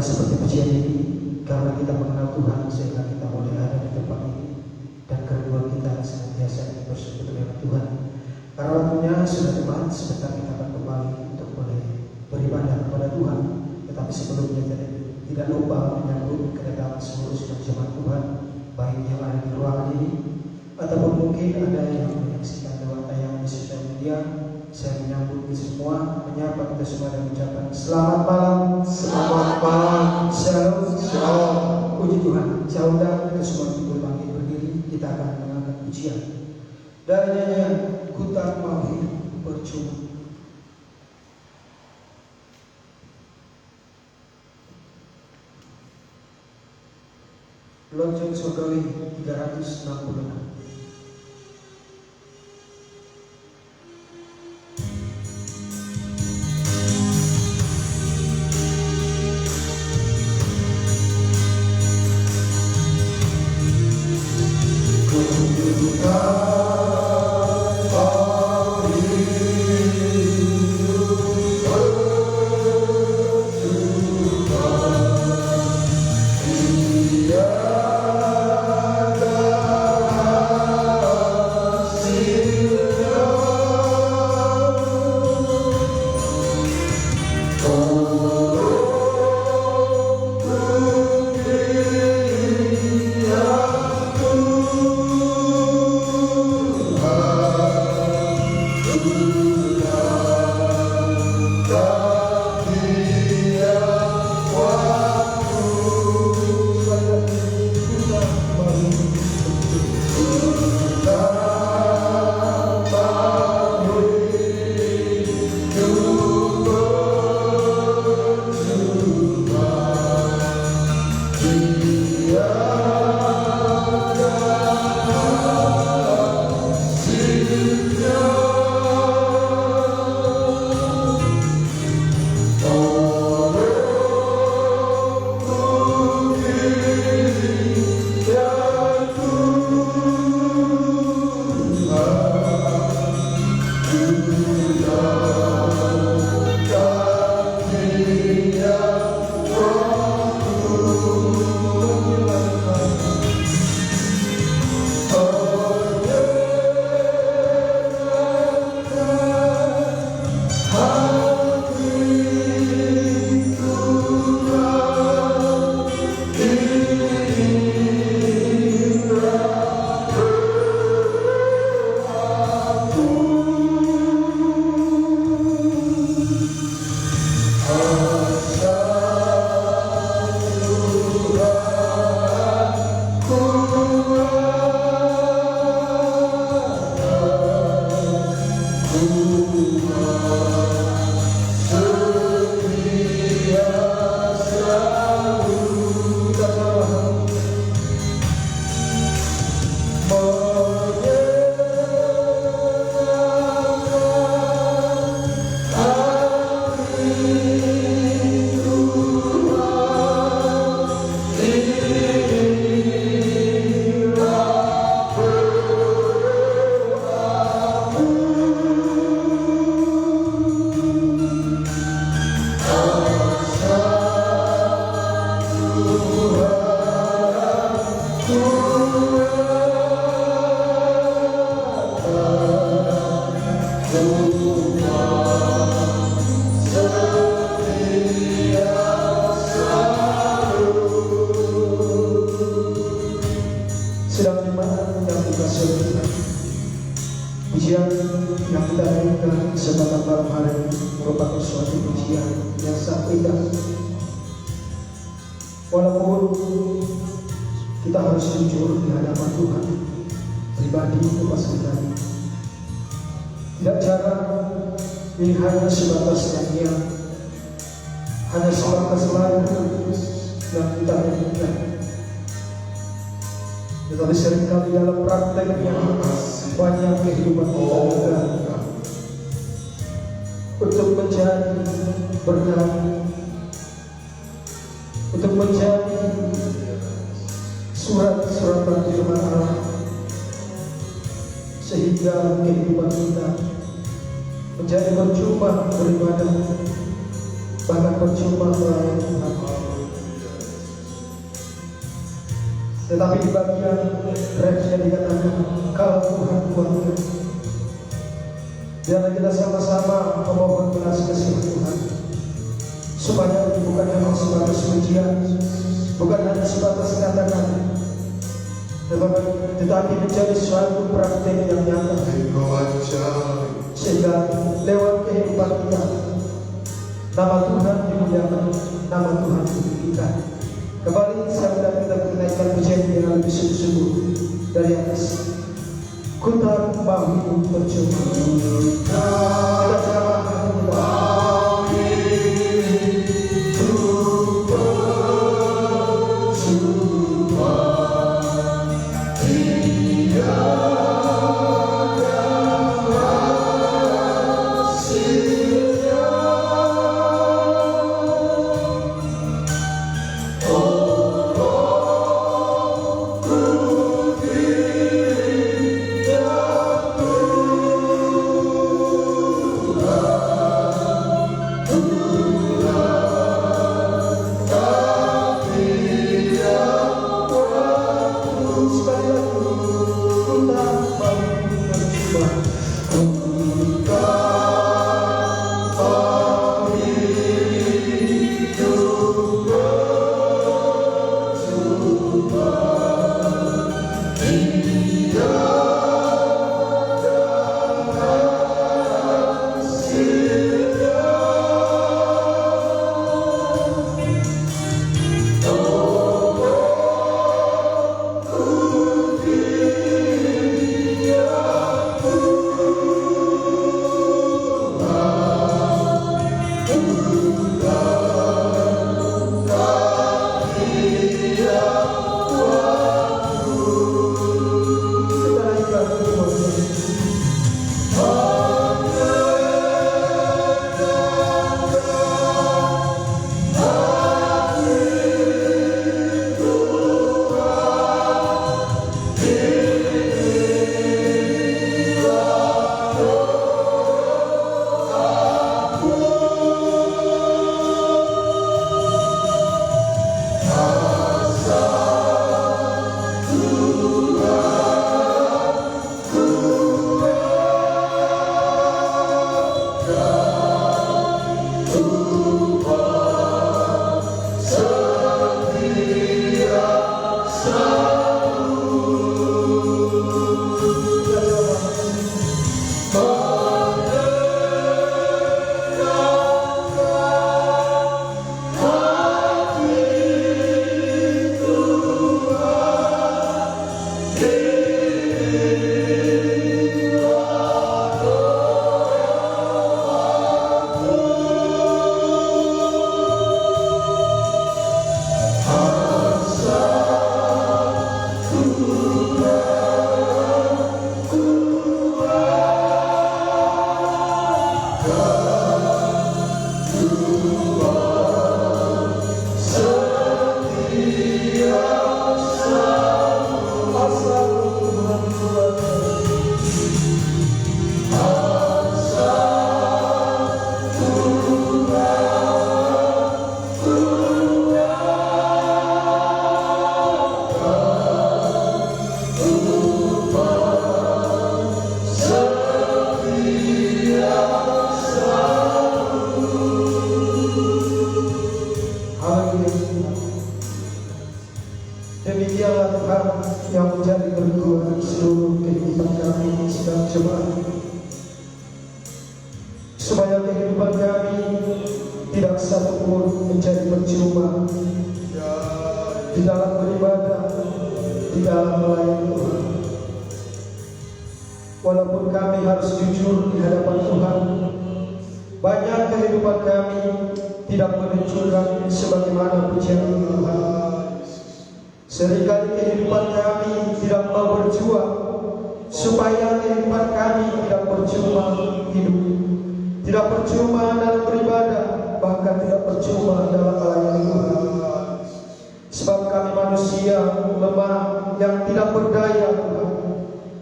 Seperti pujian ini, karena kita mengenal Tuhan sehingga kita boleh ada di tempat ini, dan kedua kita senantiasa bersekutu dengan Tuhan. Karena waktunya sudah tepat, sebentar kita akan kembali untuk boleh beribadah kepada Tuhan. Tetapi sebelumnya tidak lupa menyambut kedatangan seluruh sidang jemaat Tuhan, baik yang ada di ruangan ini ataupun mungkin ada yang menyaksikan lewat tayangan di sosial media. Saya menyambut semua, menyapa kita semua dan mengucapkan selamat malam, shalom, shalom. Puji Tuhan. Saudara kita semua berbangkit berdiri, kita akan mengangkat pujian dari nyanyian Ku Tak Mau Hidup Percuma. Lonceng Surgawi 366. Yeah. Walaupun kita harus jujur di hadapan Tuhan, pribadi lepas pribadi, tidak jarang ini hanya sebatas nyanyian, hanya sebatas lagu yang kita nyanyikan. Tetapi seringkali dalam prakteknya banyak kehidupan kita gagal untuk menjadi berkat, untuk menjadi surat-surat firman Allah, sehingga kehidupan kita menjadi percuma beribadah, bahkan percuma melayani Tuhan. Tetapi di bagian refnya dikatakan, kalau Tuhan kuatkan, biarlah kita sama-sama memohon belas kasihan Tuhan, supaya ini bukan hanya sebatas pujian, bukan hanya sebatas kata-kata, tetapi menjadi suatu praktek yang nyata, sehingga lewat kehidupan kita nama Tuhan dimuliakan, nama Tuhan ditinggikan. Kembali saya kita menaikkan pujian yang lebih sungguh-sungguh dari atas. Ku tak mau hidup percuma. Kita sama kita. Demikianlah Tuhan yang menjadi berguna seluruh kehidupan kami sedang jemaat, supaya kehidupan kami tidak satu pun menjadi percuma. di dalam beribadah, di dalam melayani Tuhan. Walaupun kami harus jujur di hadapan Tuhan, banyak kehidupan kami tidak menunjukkan sebagaimana pujian Tuhan. Seringkali kehidupan kami tidak mau berjuang supaya kehidupan kami tidak percuma hidup, tidak percuma dalam beribadah, bahkan tidak percuma dalam melayani Tuhan. Sebab kami manusia lemah yang tidak berdaya,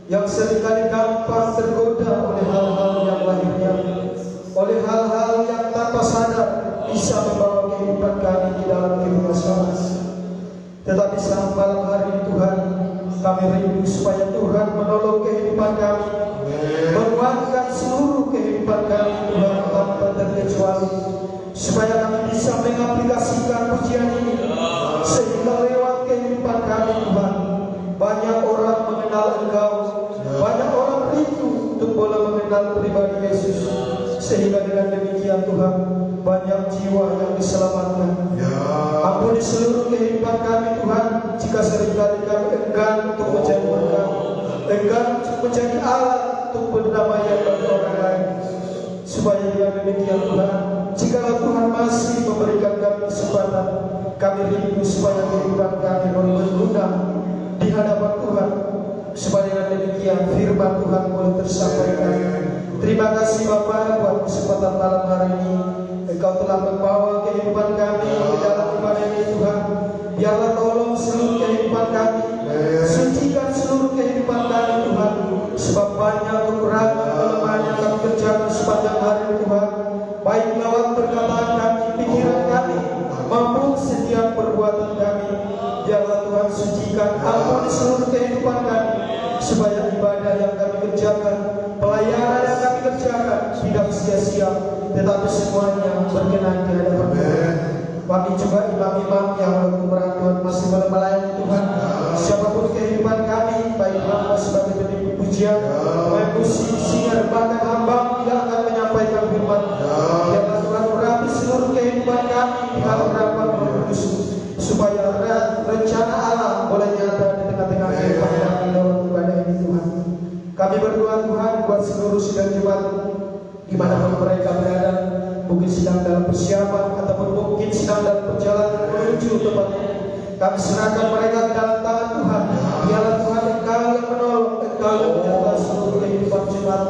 yang seringkali gampang tergoda oleh hal-hal yang lahirnya, oleh hal-hal yang tanpa sadar bisa membawa kehidupan kami di dalam kebinasaan. Tetapi saat malam hari Tuhan, kami rindu supaya Tuhan menolong kehidupan kami, menguatkan seluruh kehidupan kami Tuhan tanpa terkecuali, supaya kami bisa mengaplikasikan pujian ini, sehingga lewat kehidupan kami Tuhan, banyak orang mengenal Engkau, banyak orang rindu untuk boleh mengenal pribadi Yesus, sehingga dengan demikian Tuhan, banyak jiwa yang diselamatkan. Ampuni seluruh kehidupan kami Tuhan, jika seringkali kami enggan untuk menjadi berkat, enggan untuk menjadi alat untuk berdamaian bagi orang lain. Supaya dengan demikian Tuhan, jika Tuhan masih memberikan kami kesempatan, kami rindu supaya kehidupan kami berguna di hadapan Tuhan, supaya dengan demikian firman Tuhan boleh tersampaikan. Terima kasih Bapa buat kesempatan malam hari ini. Engkau telah membawa kehidupan kami di dalam ibadah ini Tuhan. Biarlah tolong seluruh kehidupan kami, sucikan seluruh kehidupan kami Tuhan, sebab banyak kekurangan kelemahan yang kami kerjakan sepanjang hari Tuhan, baik lewat perkataan kami, pikiran kami, maupun setiap perbuatan kami. Biarlah Tuhan sucikan, ampuni seluruh kehidupan kami, supaya ibadah yang kami kerjakan, pelayanan yang kami kerjakan tidak sia-sia, tetapi semuanya berkenan di hadapan Tuhan. Kami juga imam-imam yang berkumpulan Tuhan masih boleh melayani Tuhan. Siapapun kehidupan kami, baik hamba sebagai pendidik pujian, baik musik, singer, bahkan hamba tidak akan menyampaikan firman. Biarlah Tuhan merapi seluruh kehidupan kami di hadapan Roh Kudus, supaya rencana Allah boleh nyata di tengah-tengah kehidupan kami dalam ibadah ini Tuhan. Kami berdoa Tuhan buat seluruh sidang jemaat dimanapun mereka berada, mungkin sedang dalam persiapan ataupun mungkin sedang dalam perjalanan menuju tempat ini. Kami serahkan mereka ke dalam tangan Tuhan. Biarlah Tuhan Engkau yang menolong, Engkau yang menyertai seluruh kehidupan jemaat.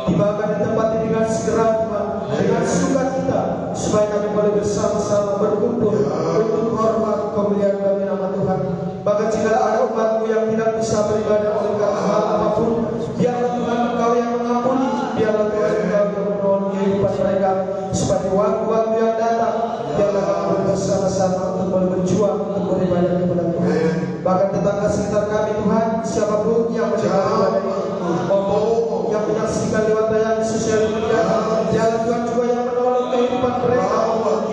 Tibakan di tempat ini dengan segera Tuhan, dengan sukacita, supaya kami boleh bersama-sama berkumpul untuk hormat kemuliaan bagi nama Tuhan. Bahkan jika ada umat-Mu yang tidak bisa beribadah oleh karena hal apapun, biarlah Tuhan Engkau yang mengampuni, biarlah Tuhan Engkau yang menolong kehidupan mereka, seperti waktu-waktu yang datang, biarlah kami bersama-sama untuk boleh berjuang untuk beribadah kepada Tuhan. Bahkan tetangga sekitar kami Tuhan, siapapun yang mendengar ibadah ini, maupun yang menyaksikan lewat tayangan sosial media, biarlah Tuhan juga yang menolong kehidupan mereka,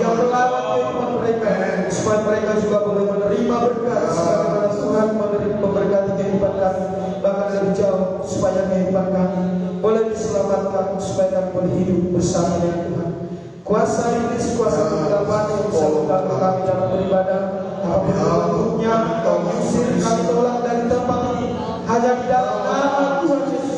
yang melawat kehidupan mereka, supaya mereka juga boleh menerima berkat, sebagaimana Tuhan memberkati kehidupan kami, bahkan lebih jauh, supaya kehidupan kami boleh diselamatkan, supaya kami boleh hidup bersama dengan Tuhan. Kuasa iblis, kuasa kegelapan yang bisa mengganggu kami dalam beribadah, apapun bentuknya, Engkau usir, kami tolak dari tempat ini, hanya di dalam nama Tuhan Yesus.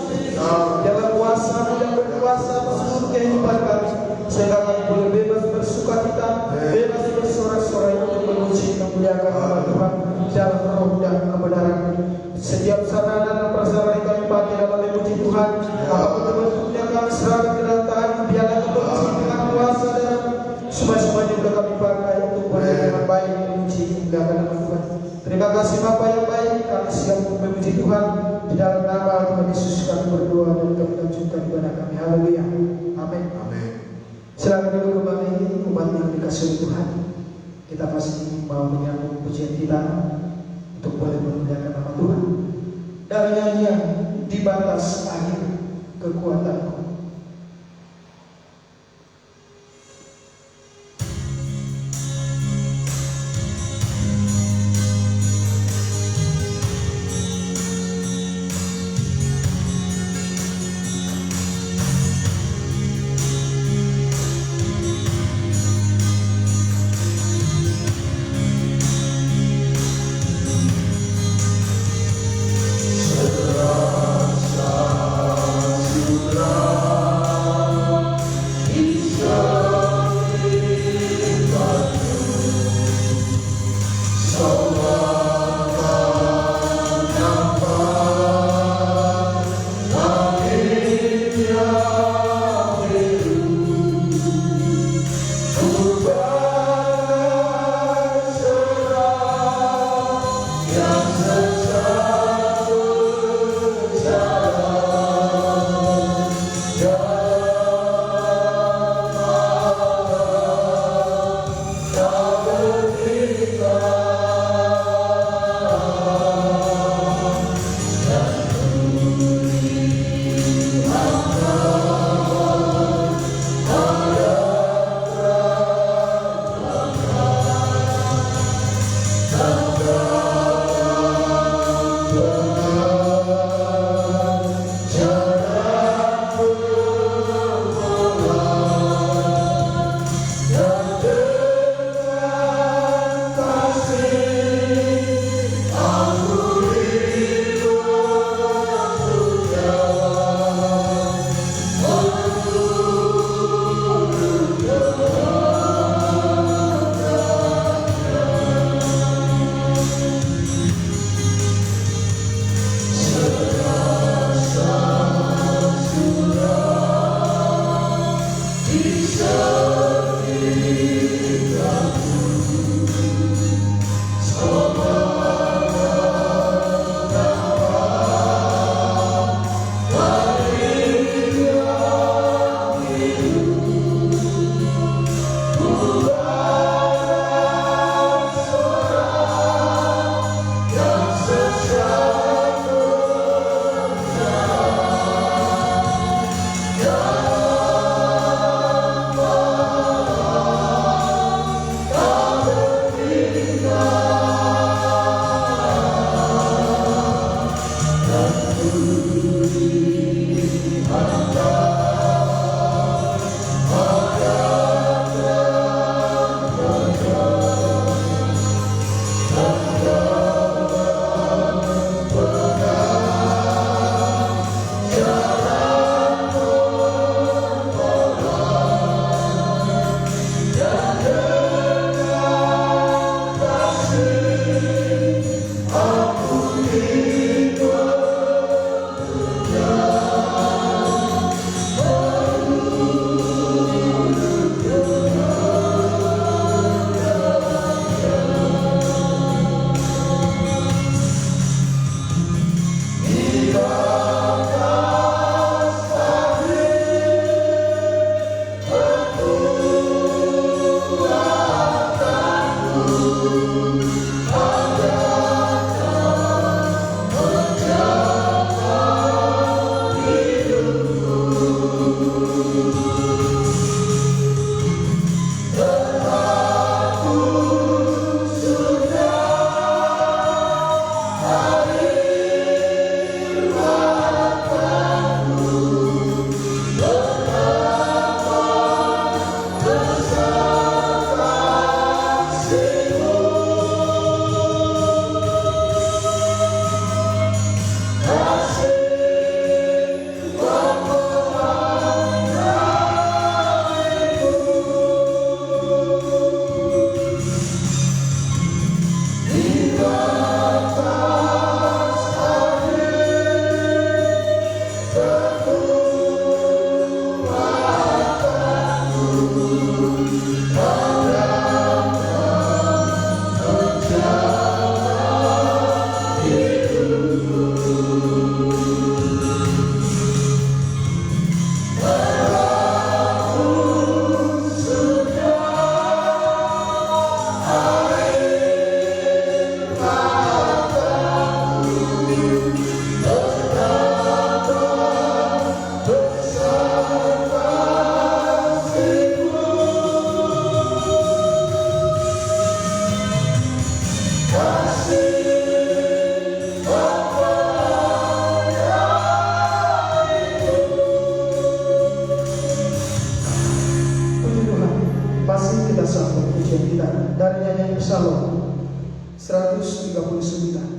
Jangan kuasa-Mu yang berkuasa seluruh kehidupan kami, sehingga kami boleh bebas bersukacita, bebas bersorak-sorai untuk memuji memuliakan nama Tuhan dalam roh dan kebenaran. Setiap sarana dan prasarana yang kami pakai dalam memuji Tuhan, apapun bentuknya kami serahkan ke dalam tangan, biarlah kebenaran dengan kuasa dan semua-semuanya juga kami pakai untuk boleh dengan baik memuji memuliakan nama Tuhan. Terima kasih Bapa yang baik, kami siap untuk memuji Tuhan. Di dalam nama Tuhan Yesus kami berdoa dan kami lanjutkan ibadah kami. Haleluya. Amin. Silakan dulu kembali umat yang dikasihi Tuhan. Kita pasti mau menyambung pujian kita untuk boleh memuliakan nama Tuhan. Dari nyanyian di batas akhir kekuatanku. Psalm 139.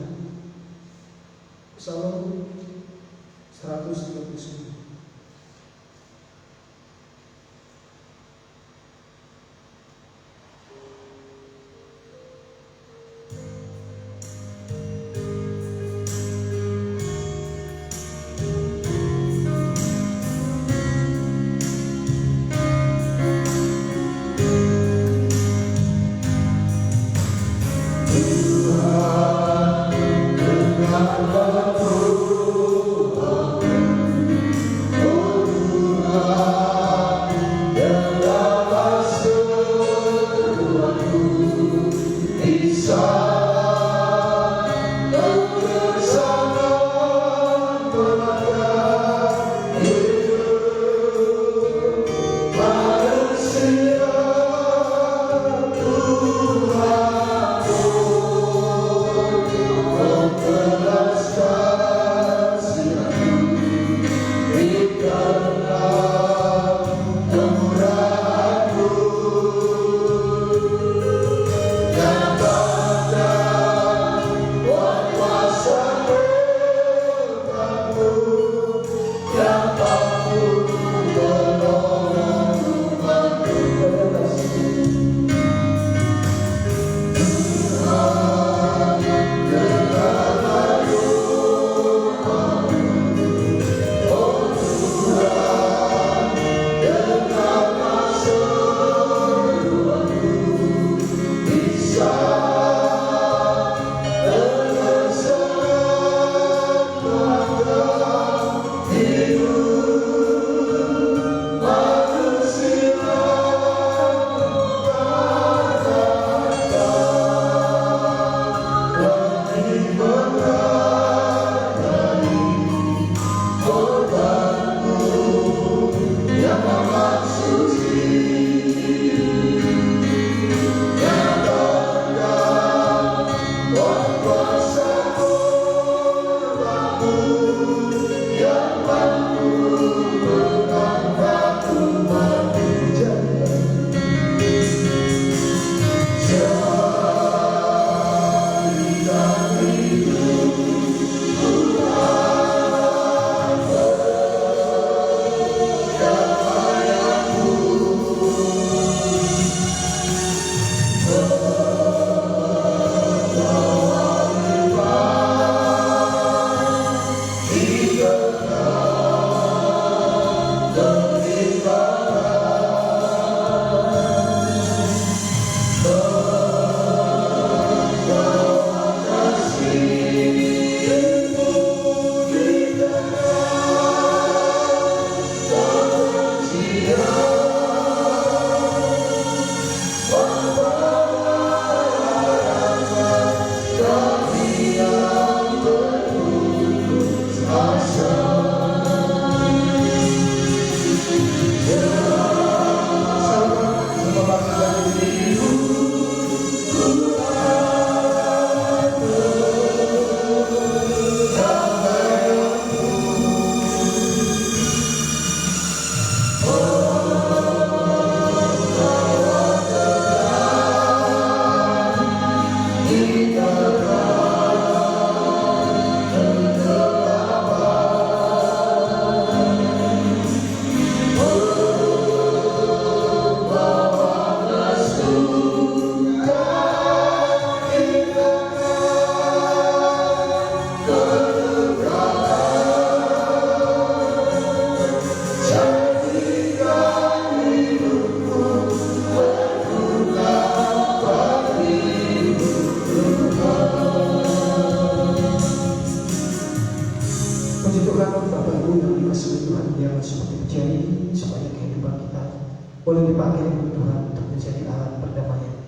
boleh dipakai oleh Tuhan untuk menjadi alat perdamaian.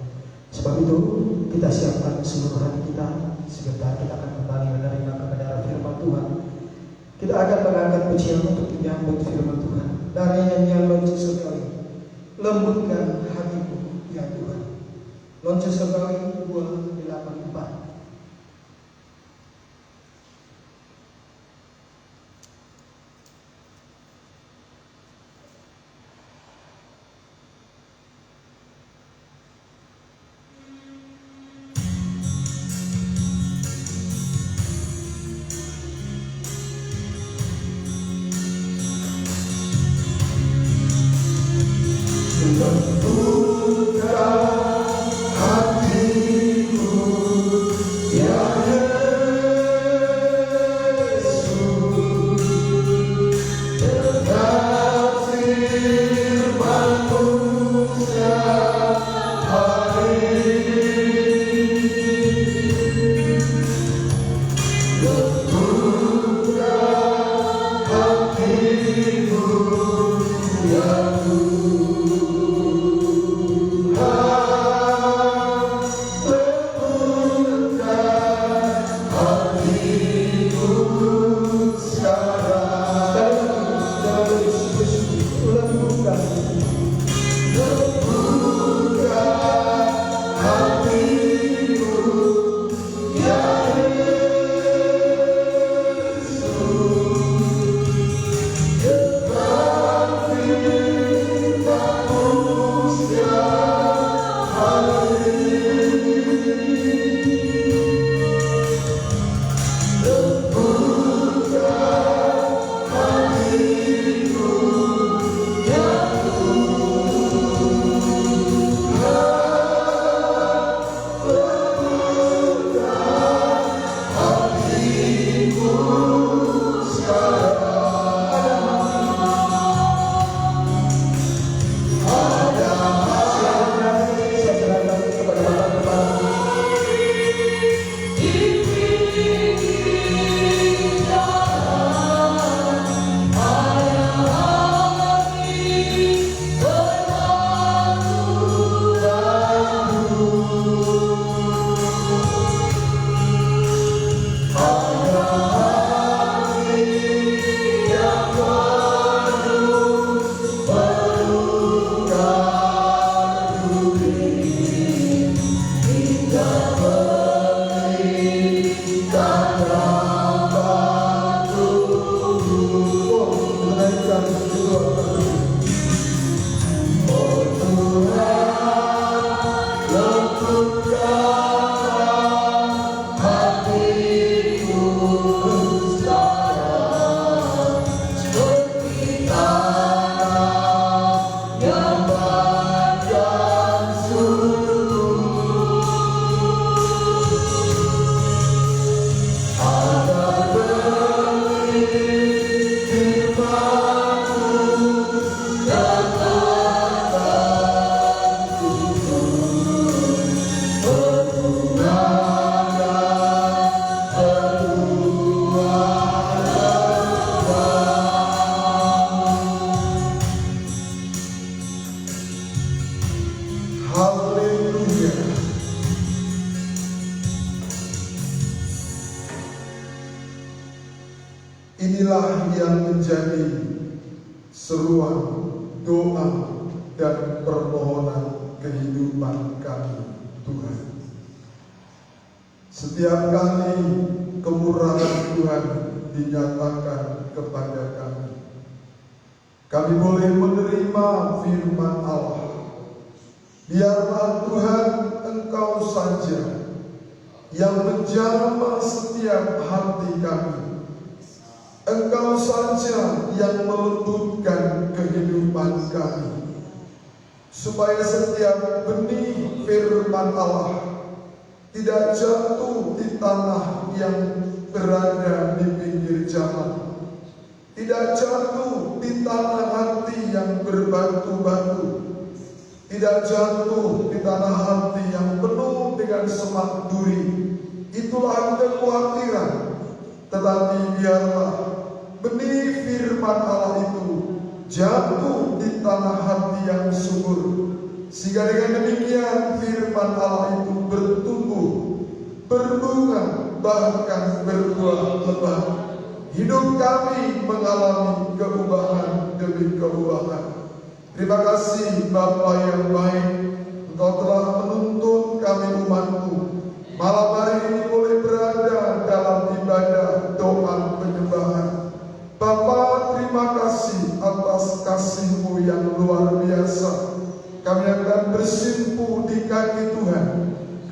Sebab itu kita siapkan seluruh hati kita. Sebentar kita akan kembali menerima kebenaran firman Tuhan. Kita akan mengangkat pujian untuk menyambut firman Tuhan. Dari nyanyian lonceng surgawi, lembutkan hatiku ya Tuhan. Lonceng surgawi 284. Inilah yang menjadi seruan doa dan permohonan kehidupan kami, Tuhan. Setiap kali kemurahan Tuhan dinyatakan kepada kami boleh menerima firman Allah. Biarlah Tuhan Engkau saja yang menjamah setiap hati kami. Engkau saja yang melembutkan kehidupan kami, supaya setiap benih firman Allah tidak jatuh di tanah yang berada di pinggir jalan, tidak jatuh di tanah hati yang berbatu-batu, tidak jatuh di tanah hati yang penuh dengan semak duri. Itulah kekhawatiran. Tetapi biarlah benih firman Allah itu jatuh di tanah hati yang subur, sehingga dengan demikian firman Allah itu bertumbuh, berbunga, bahkan berbuah lebat. Hidup kami mengalami perubahan demi perubahan. Terima kasih Bapa yang baik, Engkau telah menuntun kami umat-Mu malam hari ini boleh berada dalam ibadah doa penyembahan. Bapa, terima kasih atas kasih-Mu yang luar biasa. Kami akan bersimpuh di kaki Tuhan.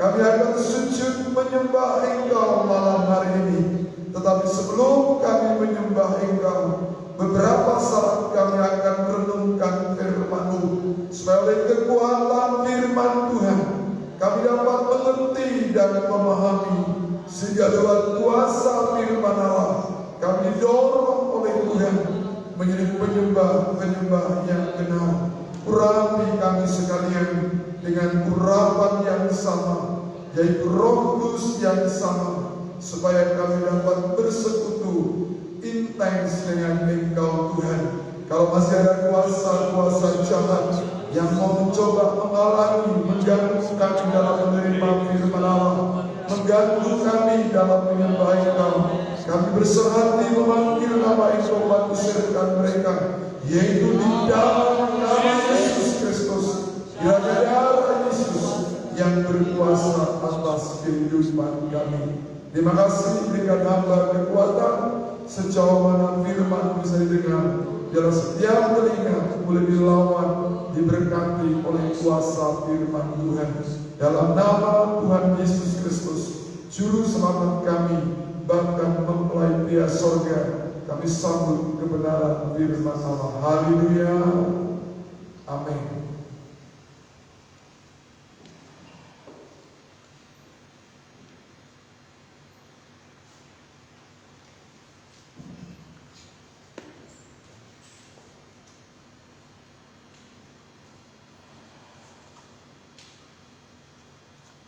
Kami akan sujud menyembah Engkau malam hari ini. Tetapi sebelum kami menyembah Engkau, beberapa saat kami akan merenungkan firman-Mu, supaya oleh kekuatan firman Tuhan kami dapat mengerti dan memahami, sehingga lewat kuasa firman Allah kami dorong oleh Tuhan menjadi penyembah-penyembah yang benar. Urapi kami sekalian dengan urapan yang sama, yaitu Roh Kudus yang sama, supaya kami dapat bersekutu intens dengan Engkau Tuhan. Kalau masih ada kuasa-kuasa jahat yang mau mencoba menghalangi, mengganggu kami dalam menerima firman Allah, mengganggu kami dalam menyembah Engkau, kami berserah hati memanggil nama Engkau, usirkan mereka, yaitu di dalam nama Yesus Kristus, kiranya darah Yesus yang berkuasa atas kehidupan kami. Terima kasih, berikan hamba kekuatan sejauh mana firman bisa didengar. Biarlah setiap telinga boleh dilawan, diberkati oleh kuasa firman Tuhan. Dalam nama Tuhan Yesus Kristus, Juru Selamat kami, bahkan mempelai pria sorga, kami sambut kebenaran firman Allah. Haleluya. Amin.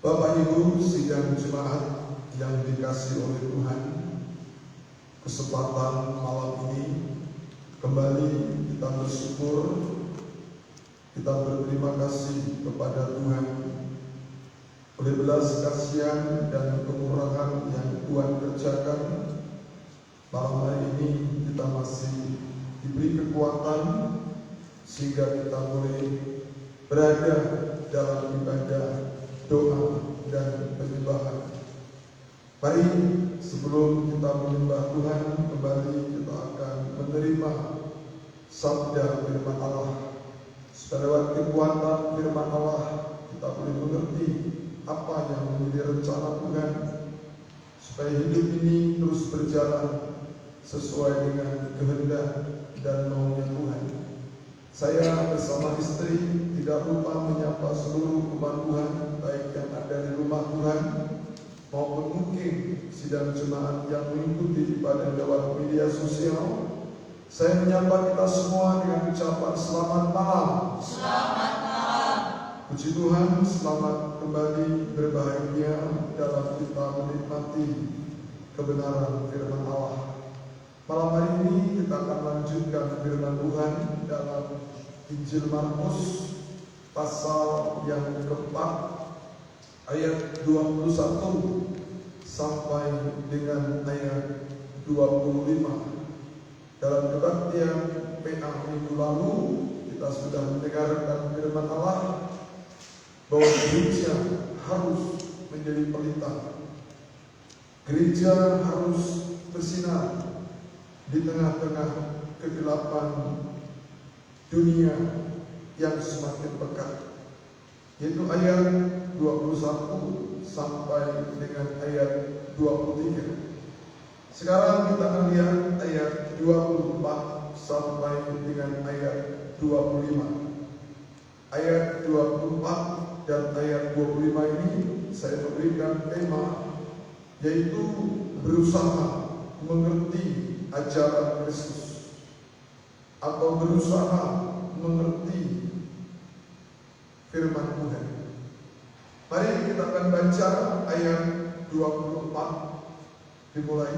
Bapak Ibu sidang jemaat yang dikasihi oleh Tuhan, kesempatan malam ini kembali kita bersyukur, kita berterima kasih kepada Tuhan oleh belas kasihan dan kemurahan yang Tuhan kerjakan. Malam hari ini kita masih diberi kekuatan sehingga kita boleh berada dalam ibadah doa dan penyembahan. Mari sebelum kita menyembah Tuhan, kembali kita akan menerima sabda firman Allah. Supaya lewat kekuatan firman Allah kita boleh mengerti apa yang menjadi rencana Tuhan, supaya hidup ini terus berjalan sesuai dengan kehendak dan maunya Tuhan. Saya bersama istri tidak lupa menyapa seluruh umat Tuhan, baik yang ada di rumah Tuhan maupun mungkin sidang jemaat yang mengikuti ibadah lewat media sosial. Saya menyapa kita semua dengan ucapan selamat malam. Selamat malam. Puji Tuhan, selamat kembali berbahagia dalam kita menikmati kebenaran firman Allah. Malam hari ini kita akan lanjutkan firman Tuhan dalam Injil Markus pasal yang keempat ayat 21 sampai dengan ayat 25. Dalam kebaktian PA minggu lalu kita sudah mendengarkan firman Allah bahwa gereja harus menjadi pelita. Gereja harus bersinar di tengah-tengah kegelapan dunia yang semakin pekat, yaitu ayat 21 sampai dengan ayat 23. Sekarang kita akan lihat ayat 24 sampai dengan ayat 25. Ayat 24 dan ayat 25 ini saya memberikan tema, yaitu berusaha mengerti ajaran Kristus, atau berusaha mengerti firman Tuhan. Mari kita akan baca ayat 24 dimulai.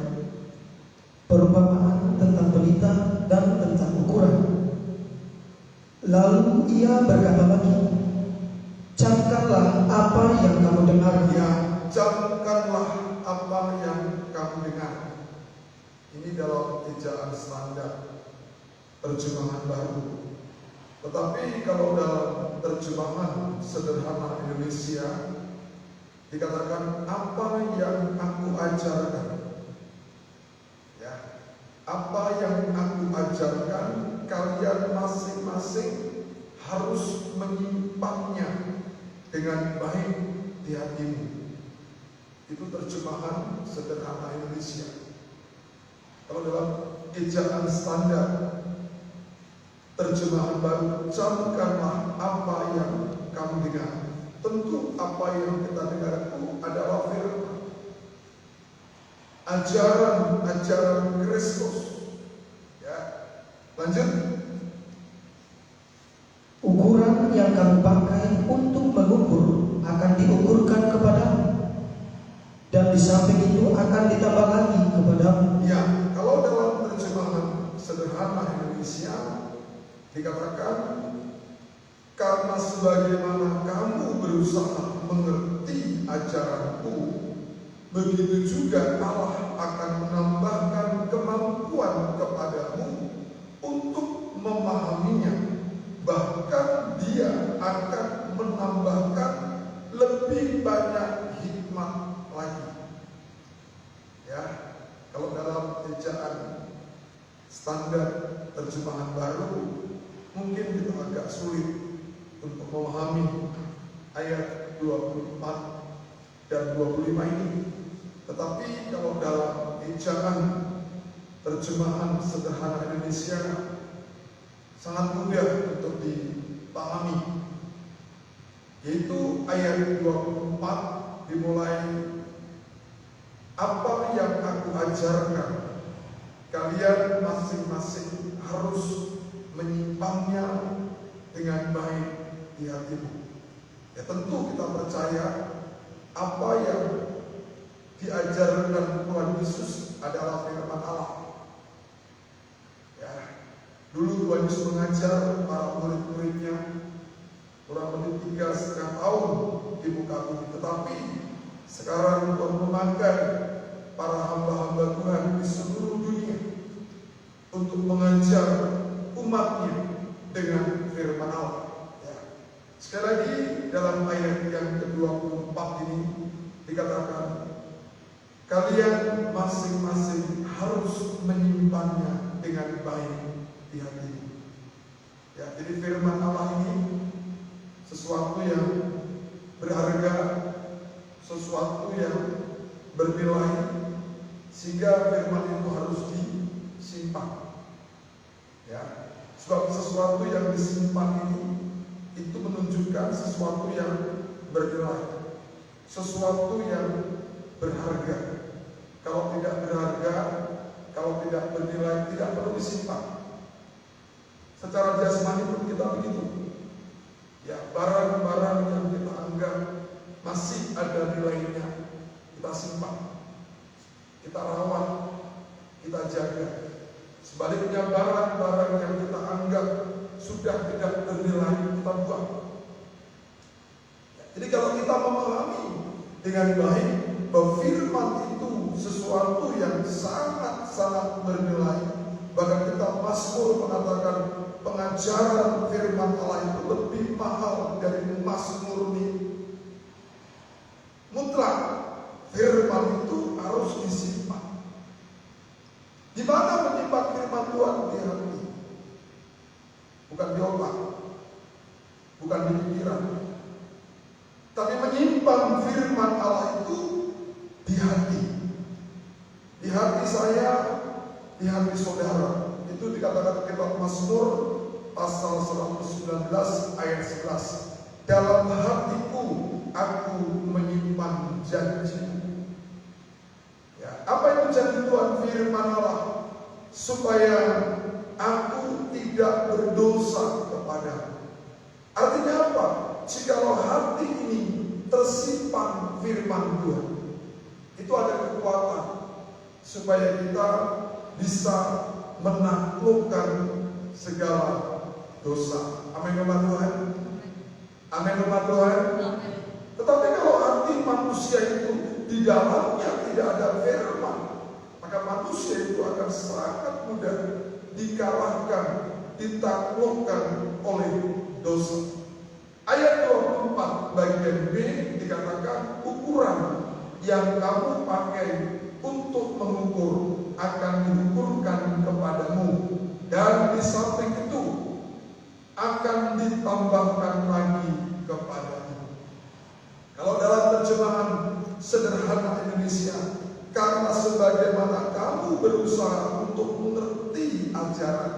Perumpamaan tentang pelita dan tentang ukuran. Lalu ia berkata lagi, camkanlah apa yang kamu dengar. Ya, camkanlah apa yang kamu dengar. Ini dalam ejaan standar terjemahan baru. Tetapi kalau dalam terjemahan sederhana Indonesia dikatakan apa yang aku ajarkan. Ya, apa yang aku ajarkan, kalian masing-masing harus menyimpannya dengan baik di hatimu. Itu terjemahan sederhana Indonesia. Kalau dalam ejaan standar terjemahan baru, camkanlah apa yang kamu dengar. Tentu apa yang kita dengar itu adalah firman, ajaran Kristus. Ya, lanjut. Ukuran yang kamu pakai untuk mengukur akan diukurkan kepadamu, dan di samping itu akan ditambah lagi kepadamu. Ya, kalau dalam terjemahan sederhana Indonesia dikatakan, karena sebagaimana kamu berusaha mengerti ajaranku, begitu juga Allah akan menambahkan kemampuan kepadamu untuk memahaminya. Bahkan Dia akan menambahkan lebih banyak hikmat lagi. Ya, kalau dalam ejaan standar terjemahan baru mungkin kita agak sulit untuk memahami ayat 24 dan 25 ini. Tetapi kalau dalam ejaan terjemahan sederhana Indonesia sangat mudah untuk dipahami, yaitu ayat 24 dimulai, apa yang aku ajarkan, kalian masing-masing harus menyimpannya dengan baik di hatimu. Ya, tentu kita percaya apa yang diajarkan Tuhan Yesus adalah firman Allah. Ya, dulu Tuhan Yesus mengajar para murid-muridnya kurang lebih 3,5 tahun di muka bumi. Tetapi sekarang Tuhan memakai para hamba-hamba Tuhan di seluruh dunia untuk mengajar umatnya dengan firman Allah. Ya. Sekali lagi dalam ayat yang ke-24 ini dikatakan, kalian masing-masing harus menyimpannya dengan baik di hatimu. Ya, jadi firman Allah ini sesuatu yang berharga, sesuatu yang bernilai, sehingga firman itu harus disimpan. Ya, sebab sesuatu yang disimpan ini itu menunjukkan sesuatu yang bernilai, sesuatu yang berharga. Kalau tidak berharga, kalau tidak bernilai, tidak perlu disimpan. Secara jasmani pun kita begitu. Ya, barang-barang yang kita anggap masih ada nilainya, kita simpan, kita rawat, kita jaga. Sebaliknya barang-barang yang kita anggap sudah tidak bernilai, kita buang. Jadi kalau kita memahami dengan baik bahwa firman itu sesuatu yang sangat-sangat bernilai, bahkan kita Mazmur mengatakan pengajaran firman Allah itu lebih mahal dari emas murni. Mutlak firman itu harus disimpan. Di mana menyimpan firman Tuhan? Di hati, bukan di otak, bukan di pikiran. Tapi menyimpan firman Allah itu di hati. Di hati saya, di hati saudara. Itu dikatakan kitab Mazmur pasal 119 ayat 11. Dalam hatiku aku menyimpan janji. Ya, apa itu janji Tuhan? Firman Allah, supaya aku tidak berdosa kepadamu. Artinya apa? Jikalau hati ini tersimpan firman Tuhan, itu ada kekuatan supaya kita bisa menaklukkan segala dosa. Amin firman Tuhan. Amin firman Tuhan. Tetapi kalau hati manusia itu di dalamnya tidak ada firman, maka manusia itu akan sangat mudah dikalahkan, ditaklukkan oleh dosa. Ayat 24 bagian B dikatakan, ukuran yang kamu pakai untuk mengukur akan diukurkan kepadamu, dan di samping itu akan ditambahkan lagi kepadamu. Kalau dalam terjemahan sederhana Indonesia, karena sebagaimana kamu berusaha untuk mengerti ajaran,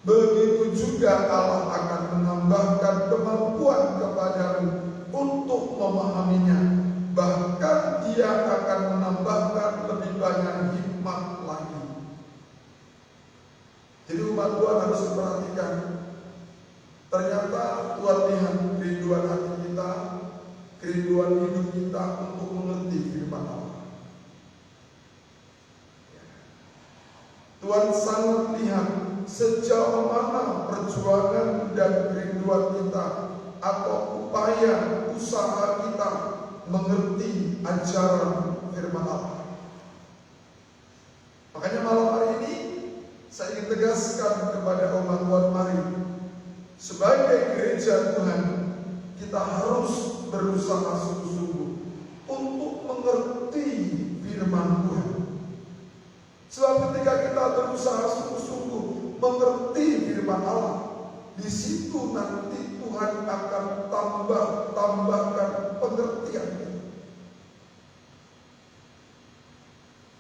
begitu juga Allah akan menambahkan kemampuan kepadamu untuk memahaminya. Bahkan Dia akan menambahkan lebih banyak hikmat lagi. Jadi umat Tuhan harus memperhatikan. Ternyata Tuhan lihat kerinduan hati kita, kerinduan hidup kita untuk mengerti firman Allah. Tuhan sangat lihat sejauh mana perjuangan dan kerinduan kita atau upaya usaha kita mengerti ajaran firman Allah. Makanya malam hari ini saya ingin tegaskan kepada umat Tuhan, mari sebagai gereja Tuhan kita harus berusaha sungguh-sungguh untuk mengerti firman Tuhan. Sebab ketika kita berusaha sungguh-sungguh mengerti firman Allah, di situ nanti Tuhan akan tambahkan pengertian.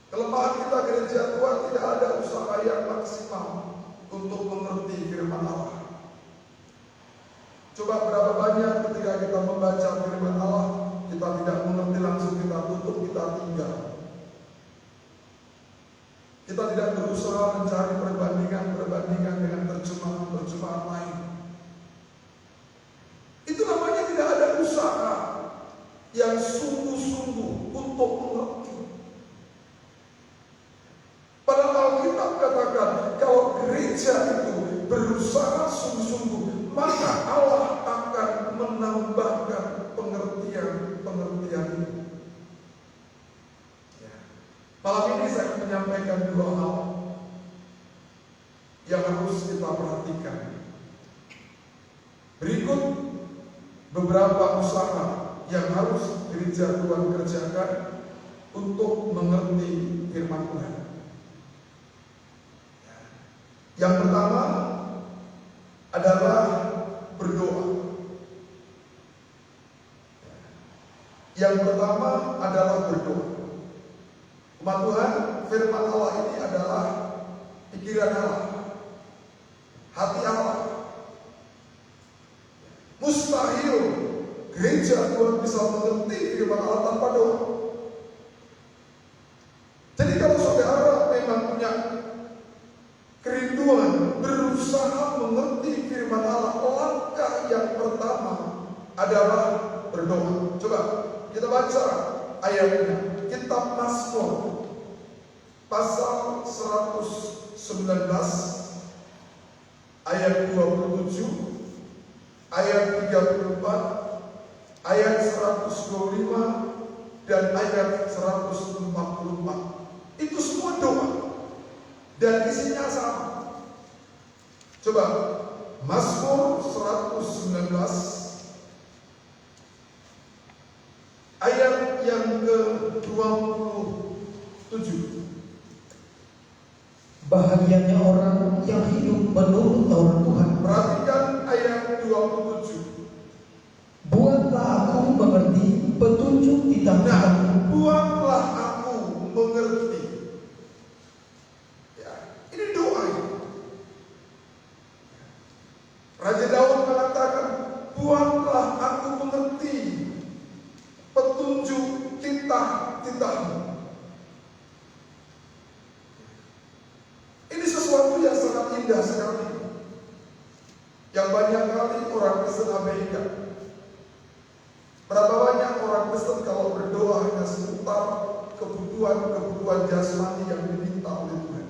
Kelemahan kita gereja Tuhan tidak ada usaha yang maksimal untuk mengerti firman Allah. Coba berapa banyak ketika kita membaca firman Allah, kita tidak mengerti langsung kita tutup, kita tinggal. Kita tidak berusaha mencari perbandingan dengan terjemahan lain. Itu namanya tidak ada usaha yang sungguh-sungguh untuk mengerti. Padahal Alkitab katakan kalau gereja itu berusaha sungguh-sungguh, maka Allah akan menambahkan pengertian itu. Malam ini saya akan menyampaikan dua hal yang harus kita perhatikan. Berikut beberapa usaha yang harus gereja Tuhan kerjakan untuk mengerti firman Tuhan. Yang pertama adalah berdoa. Yang pertama adalah berdoa. Umat Tuhan, firman Allah ini adalah pikiran Allah, hati Allah. Mustahil gereja Tuhan bisa mengerti firman Allah tanpa doa. Jadi kalau saudara memang punya kerinduan berusaha mengerti firman Allah, langkah yang pertama adalah berdoa. Coba kita baca ayatnya. Kitab Mazmur pasal 119 ayat 27, ayat 34, ayat 125 dan ayat 144. Itu semua doa dan isinya sama. Coba Mazmur 119 ayat yang ke-27. Bahagianya orang yang hidup menurut Taurat Tuhan. Perhatikan ayat 27. Buatlah aku mengerti petunjuk di tanganmu. Buatlah aku mengerti. Ya, ini doa ini. Raja Daud mengatakan, buatlah aku mengerti petunjuk titah-titahmu. Ini sesuatu yang sangat indah sekali, yang banyak kali orang Kristen abaikan. Berapa banyak orang Kristen kalau berdoa hanya seputar kebutuhan jasmani yang diminta oleh Tuhan.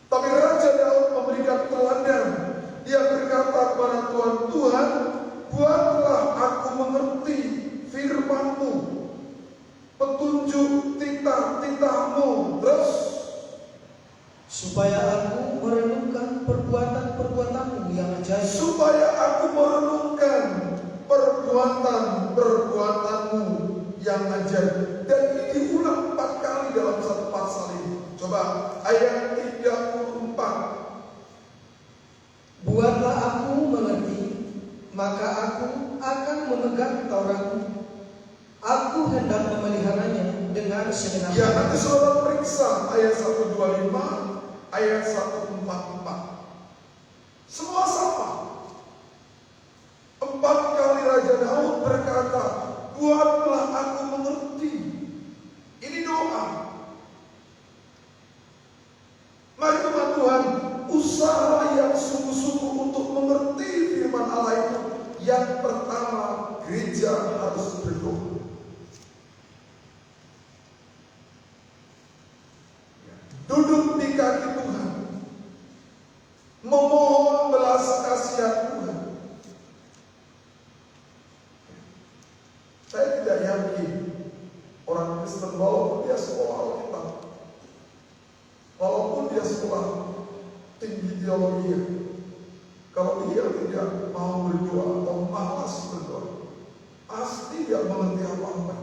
Tapi Raja Daud taatmu. Terus supaya aku merenungkan perbuatan-perbuatanmu yang ajaib. Supaya aku merenungkan perbuatan-perbuatanmu yang ajaib. Dan ini diulang 4 kali dalam satu pasal ini. Coba ayat 34. Buatlah aku mengerti, maka aku akan memegang Tauratmu. Aku hendak memeliharanya dengan segenap Ya, nanti saudara periksa ayat 125, ayat 144. Semua sama. 4 kali Raja Daud berkata, buatlah aku mengerti. Ini doa. Mari teman Tuhan, usaha yang sungguh-sungguh untuk mengerti firman Allah itu. Yang pertama, gereja harus berdoa. Duduk di kaki Tuhan, memohon belas kasihan Tuhan. Saya tidak yakin orang Kristen walaupun dia sekolah Alkitab, walaupun dia sekolah tinggi teologi, kalau dia tidak mau berdoa atau malas berdoa, pasti dia mengerti apa-apa.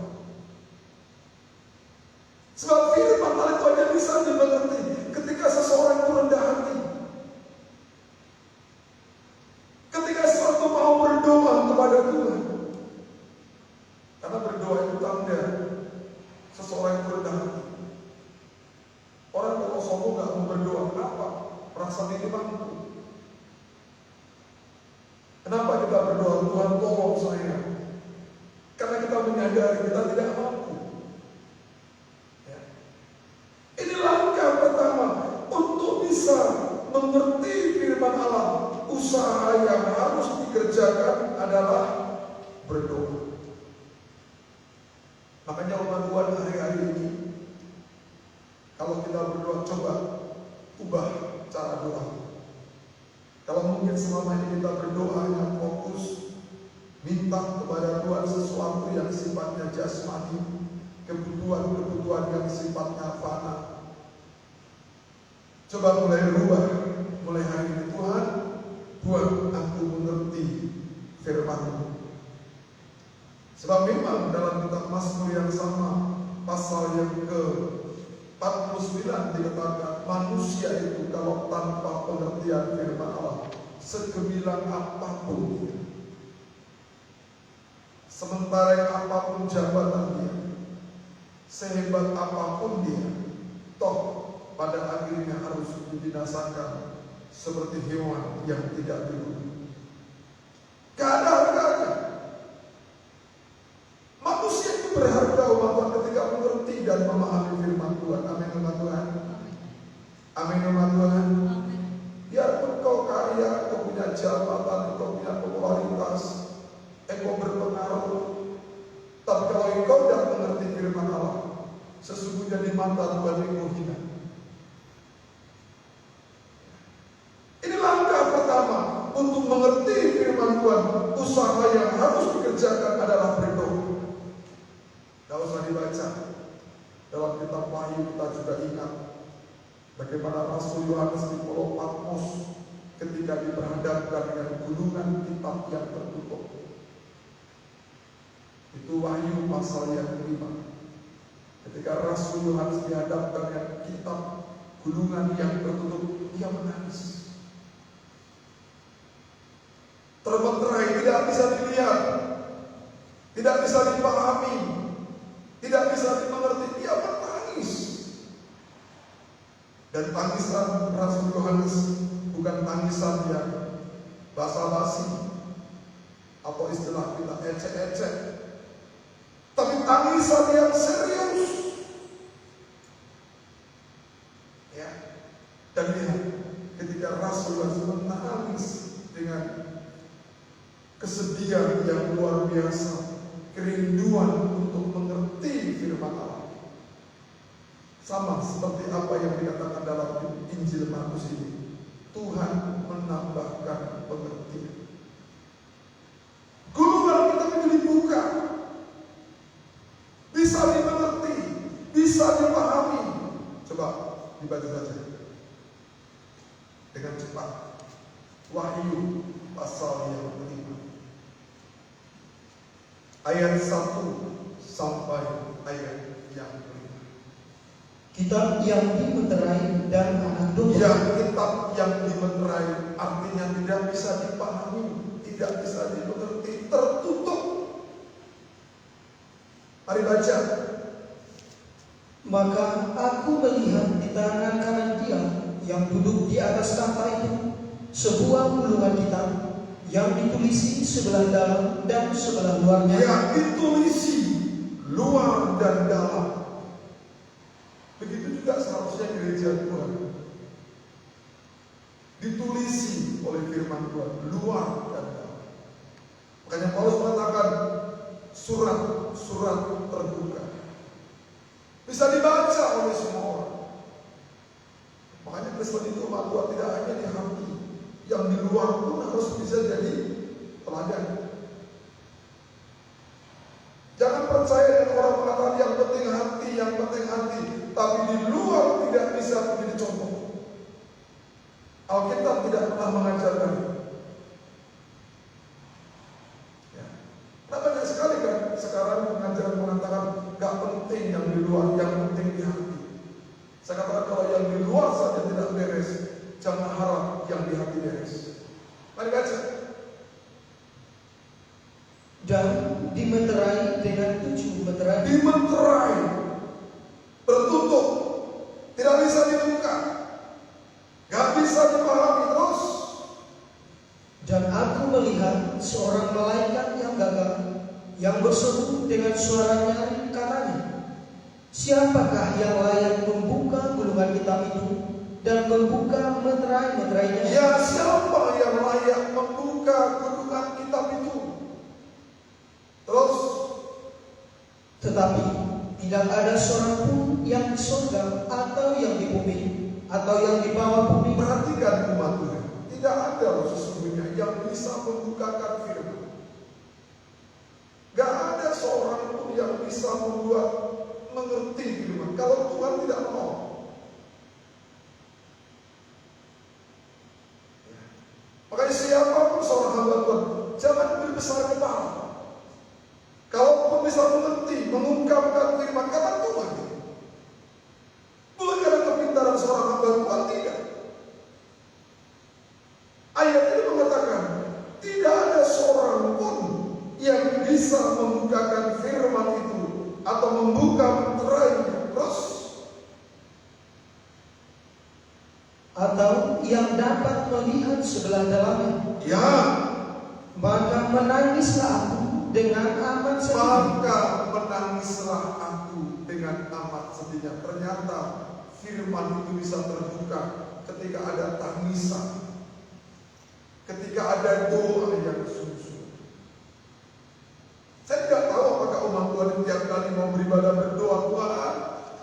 Sebab firman Allah itu hanya bisa dimengerti ketika seseorang itu rendah hati. Ketika seseorang mau berdoa kepada Tuhan. Karena berdoa itu tanda seseorang itu rendah hati. Orang kalau sombong gak mau berdoa, kenapa? Merasa diri mampu. Kenapa kita berdoa? Tuhan tolong saya. Karena kita menyadari kita tidak mampu. Ini langkah pertama untuk bisa mengerti firman Allah. Usaha yang harus dikerjakan adalah berdoa. Makanya umat Tuhan hari-hari ini, kalau kita berdoa, coba ubah cara doa. Kalau mungkin selama ini kita berdoa yang fokus, minta kepada Tuhan sesuatu yang sifatnya jasmani, kebutuhan-kebutuhan yang sifatnya fana. Coba mulai rubah, mulai hari ini, Tuhan, buat aku mengerti firman-Mu. Sebab memang dalam kitab Mazmur yang sama, pasal yang ke-49 dikatakan, manusia itu kalau tanpa pengertian firman Allah, segemilang apapun dia, sementara apapun jabatan dia, sehebat apapun dia, toh pada akhirnya harus dibinasakan seperti hewan yang tidak berguna. Gak ada harganya. Manusia itu berharga umat ketika mengerti dan memahami firman Tuhan. Amin umat Tuhan. Amin umat Tuhan. Biarpun kau kaya, kau punya jabatan, kau punya popularitas, engkau berpengaruh, tapi kalau engkau tidak mengerti firman Allah, sesungguhnya di mata Tuhan engkau hina. Ini langkah pertama untuk mengerti firman Tuhan. Usaha yang harus dikerjakan adalah berdoa. Tidak usah dibaca. Dalam kitab Wahyu kita juga ingat bagaimana Rasul Yohanes di Pulau Patmos ketika diperhadapkan dengan gunungan kitab yang tertutup. Itu Wahyu pasal yang kelima. Ketika Rasul Yohanes dihadapkan dengan kitab gunungan yang tertutup, dia menangis. Terbenterai, tidak bisa dilihat, tidak bisa dipahami, tidak bisa dimengerti. Dia menangis. Dan tangisan Rasul Yohanes bukan tangisan yang basa-basi atau istilah kita ecek-ecek, tapi tangisan yang serius. Ya. Dan lihat ketika Rasul menangis dengan kesedihan yang luar biasa, kerinduan untuk mengerti firman Allah. Sama seperti apa yang dikatakan dalam Injil Markus ini. Tuhan menambahkan pengertian. Gunungan kita menjadi buka, bisa dimengerti, bisa dipahami, dibaca saja dengan cepat. Wahyu pasal yang kelima, ayat 1 sampai ayat yang kelima. Kitab yang dimeterai dan anak domba. Ya, kitab yang dimeterai artinya tidak bisa dipahami, tidak bisa dimengerti, tertutup. Mari baca. Maka aku melihat di tangan kanan Dia yang duduk di atas tahta itu sebuah gulungan kitab yang ditulisi sebelah dalam dan sebelah luarnya. Ya, ditulisi luar dan dalam. Begitu juga seharusnya gereja Tuhan. Ditulisi oleh firman Tuhan luar dan dalam. Makanya Paulus mengatakan surat-surat terbuka bisa dibaca oleh semua orang. Makanya Kristen itu umat Tuhan tidak hanya di hati, yang di luar pun harus bisa jadi teladan. Jangan percaya dengan orang mengatakan yang penting hati, tapi di luar tidak bisa menjadi contoh. Alkitab tidak pernah mengajarkan itu. Ya. Nah, banyak sekali kan sekarang pengajaran mengatakan gak penting yang di luar, yang penting di hati. Saya katakan kalau yang di luar saja tidak beres, jangan harap yang di hati beres. Mari baca. Dan dimeterai dengan 7 meterai. Dimeterai, tertutup, tidak bisa dibuka, gak bisa dipahami terus. Dan aku melihat seorang malaikat yang gagah yang berseru dengan suara nyaring, katanya, siapakah yang layak membuka gulungan kitab itu dan membuka meterai-meterainya? Ya, siapa yang layak membuka gulungan kitab itu? Terus, tetapi tidak ada seorang pun yang di surga atau yang di bumi atau yang di bawah bumi. perhatikan umat Tuhan, tidak ada sesungguhnya yang bisa membukakan firman. Gak ada seorang pun yang bisa membuat mengerti firman kalau Tuhan tidak mau. Makanya siapapun seorang hamba Tuhan, jangan berbesar kepala. Kalau pun bisa mengerti, mengungkapkan firman kata Tuhan, bukan karena kepintaran seorang hamba Tuhan, tidak. Ayat ini mengatakan tidak ada seorang pun yang bisa membukakan firman itu atau membuka meterainya. Terus, atau yang dapat melihat sebelah dalamnya. ya, Maka menangislah aku dengan amat sedih. maka menangislah aku dengan amat sedihnya. Ternyata firman itu bisa terbuka ketika ada tangisan, ketika ada doa yang sungguh-sungguh. Saya tidak tahu apakah umat Tuhan setiap kali mau beribadah berdoa, Tuhan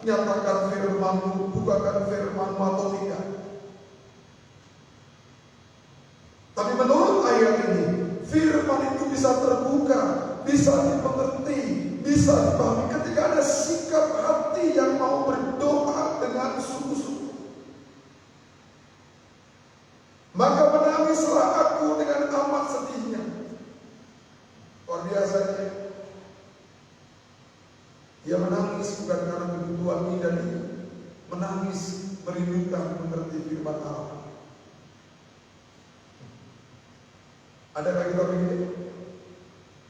nyatakan firman-Mu, bukakan firman-Mu atau tidak. Tapi menurut ayat ini, firman itu bisa terbuka, bisa dimengerti, bisa dipahami ketika ada sikap hati yang mau berdoa dengan sungguh-sungguh. Maka menangislah aku dengan amat sedihnya. Luar biasa dia. Dia menangis bukan karena kebutuhan ini dan itu. Menangis merindukan mengerti firman Allah. Adakah kita begini?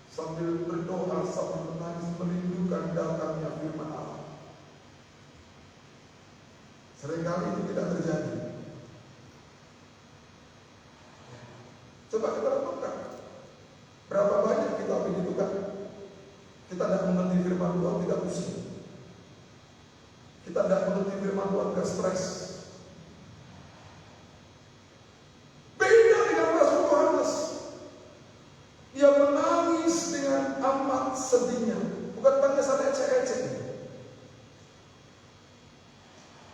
Sambil berdoa, sambil menangis, merindukan datangnya firman Allah. Seringkali itu tidak terjadi. Coba kita renungkan, berapa banyak kita begitu kan? Kita tidak mengerti firman Tuhan, tidak pusing. Kita tidak mengerti firman Tuhan, tidak stres. Beda dengan Rasul Yohanes. Dia menangis dengan amat sedihnya, bukan tangisan ecek-ecek.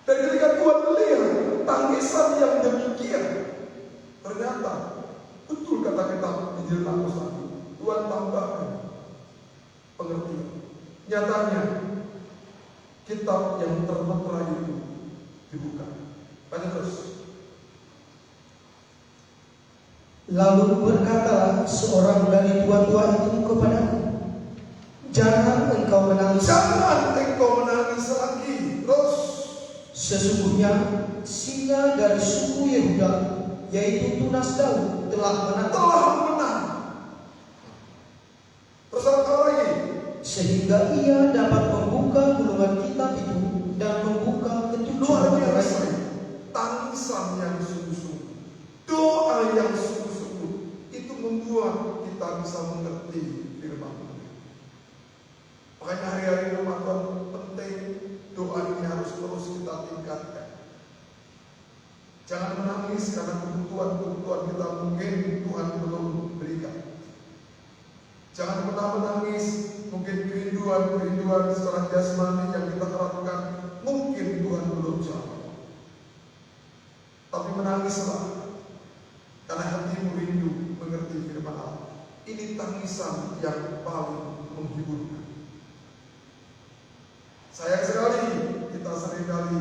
Dan ketika Tuhan melihat tangisan yang demikian, ternyata betul kata kita Injil Markus tadi, Tuhan tambahkan pengertian. Nyatanya kitab yang termeterai itu dibuka. Baca terus. Lalu berkatalah seorang dari tua-tua itu kepadaku, jangan engkau menangis. Jangan engkau menangis lagi. Terus. Sesungguhnya singa dari suku Yehuda, yaitu tunas Daud, telah menang. Terus apa lagi? Sehingga ia dapat membuka gulungan kitab itu dan membuka ketujuh bagian. Tangisan yang sungguh-sungguh, doa yang sungguh-sungguh, itu membuat kita bisa mengerti firman Tuhan. Makanya hari-hari Ramadan penting, doa ini harus terus kita tingkatkan. Jangan menangis karena kebutuhan-kebutuhan kita mungkin Tuhan belum berikan. Jangan pernah menangis, mungkin kerinduan secara jasmani yang kita harapkan mungkin Tuhan belum jawab. Tapi menangislah karena hatimu rindu mengerti firman Allah. Ini tangisan yang paling menghiburkan. Sayang sekali kita seringkali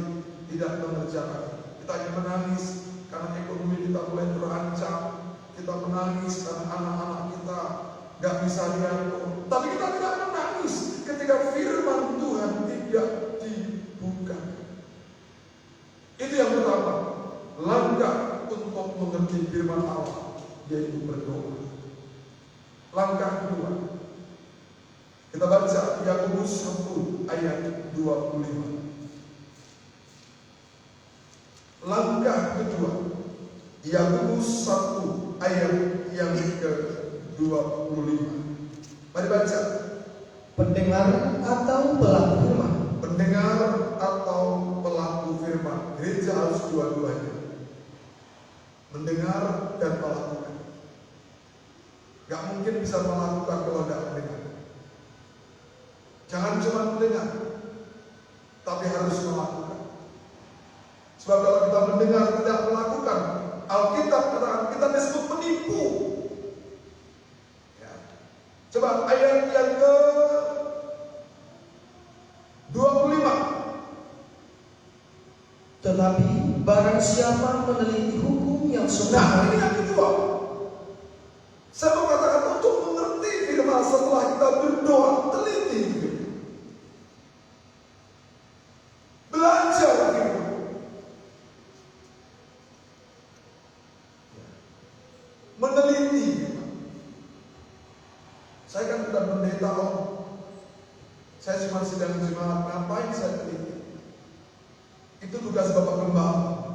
tidak mengerjakan. Kita hanya menangis karena ekonomi kita mulai terancam. Kita menangis karena anak-anak kita gak bisa diatur. Tapi kita tidak menangis ketika firman Tuhan tidak dibuka. Itu yang pertama, langkah untuk mengerti firman Allah, yaitu berdoa. Langkah kedua, kita baca Yakobus 1 ayat 25. Langkah kedua, Yakobus 1 ayat yang ke-25. Mari baca. Pendengar atau pelaku firman. Pendengar atau pelaku firman. Gereja harus dua-duanya. Mendengar dan melakukan. Gak mungkin bisa melakukan kalau tidak mendengar. Jangan cuma mendengar, tapi harus melakukan. Sebab kalau kita mendengar tidak melakukan, Alkitab katakan kita disebut penipu. Ya. Coba ayat yang ke-25. Tetapi barang siapa meneliti hukum yang sempurna. Nah, ini yang kedua. Saya mau katakan untuk mengerti firman setelah kita berdoa, teliti. Belajar firman. Meneliti firman. Saya kan bukan pendeta, saya cuma sidang jemaat, ngapain saya teliti? Itu tugas Bapak Gembala.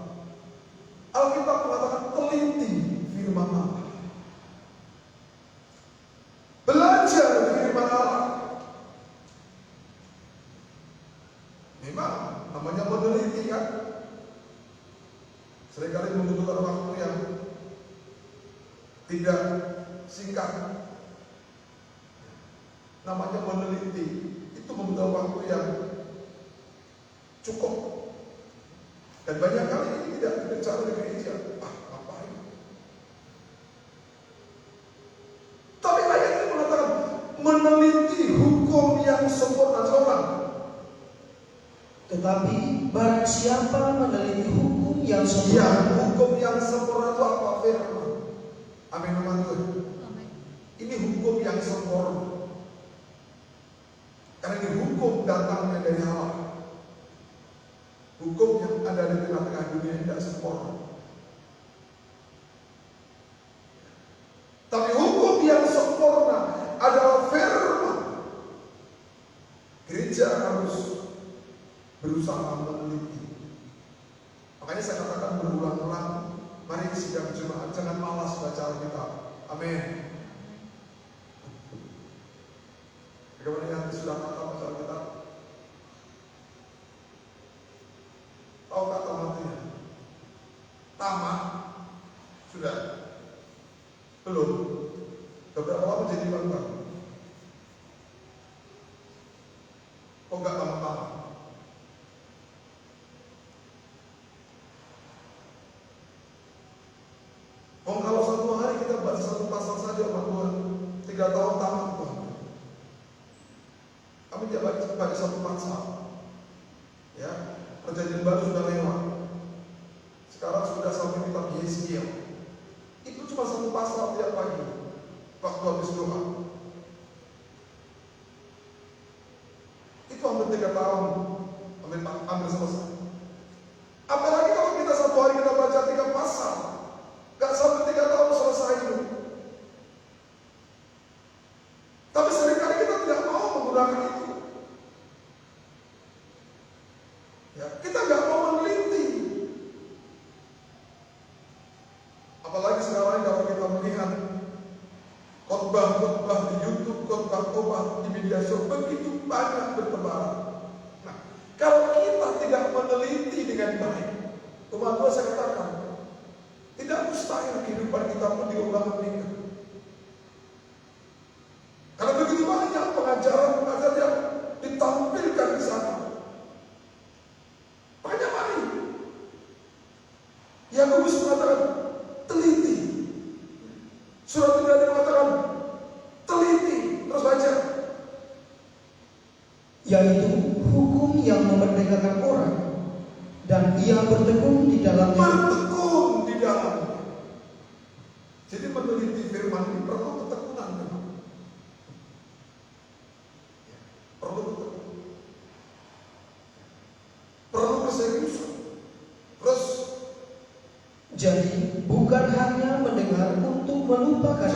Alkitab mengatakan teliti firman Allah. Belajar firman Allah. Memang namanya meneliti kan. Seringkali membutuhkan waktu yang tidak singkat. Namanya meneliti. Itu membutuhkan waktu yang cukup. Dan banyak kali ini tidak bicara di gereja. Ngapain? Tapi ayat ini mengatakan meneliti hukum yang sempurna seorang. Tetapi barang siapa meneliti hukum yang sempurna. Ya, hukum yang sempurna itu apa? Firman. Amin, teman-teman. Ini hukum yang sempurna. Karena ini hukum datangnya dari Allah. Hukum yang ada di tengah-tengah dunia tidak sempurna. Tapi hukum yang sempurna adalah firman. Gereja harus berusaha meneliti. Makanya saya katakan berulang-ulang, mari sidang jemaat jangan malas baca Alkitab. Amin. Bagaimana yang sudah kata baca Alkitab? Tahu kata matinya? Tamat? Sudah? Belum? Beberapa lama jadi bangga? Kok gak tamat-tamat? Oh, kalau satu hari kita baca satu pasal saja, Tuhan 3 tahun tamat Tuhan. Kami tidak baca satu pasal. Ya, perjanjian baru sudah lewat. Sekarang sudah sampai kitab Yesaya. Itu cuma satu pasal tiap pagi waktu habis doa. Itu hampir 3 tahun, hampir selesai. Apalagi kalau kita satu hari kita baca 3 pasal, gak sampai 3 tahun selesai itu. Tapi seringkali kita tidak mau menggunakan itu. Ya, kita gak mau meneliti. Apalagi sekarang kalau kita melihat khotbah-khotbah di YouTube, khotbah-khotbah di media sosial begitu banyak bertebaran. Nah, kalau kita tidak meneliti dengan baik, teman-teman saya katakan, tidak mustahil kehidupan kita pun diulang-ulang. Karena begitu banyak pengajaran-pengajaran yang ditampilkan di sana. Banyak sekali. Yakobus mengatakan, teliti. Surat 3 mengatakan, teliti. Terus baca. Yaitu hukum yang memerdekakan orang, dan ia bertekun di dalamnya. Bertekun di dalamnya. Jadi meneliti firman ini perlu ketekunan memang. Perlu ketekunan. Perlu keseriusan. Terus Jadi bukan hanya mendengar untuk melupakan,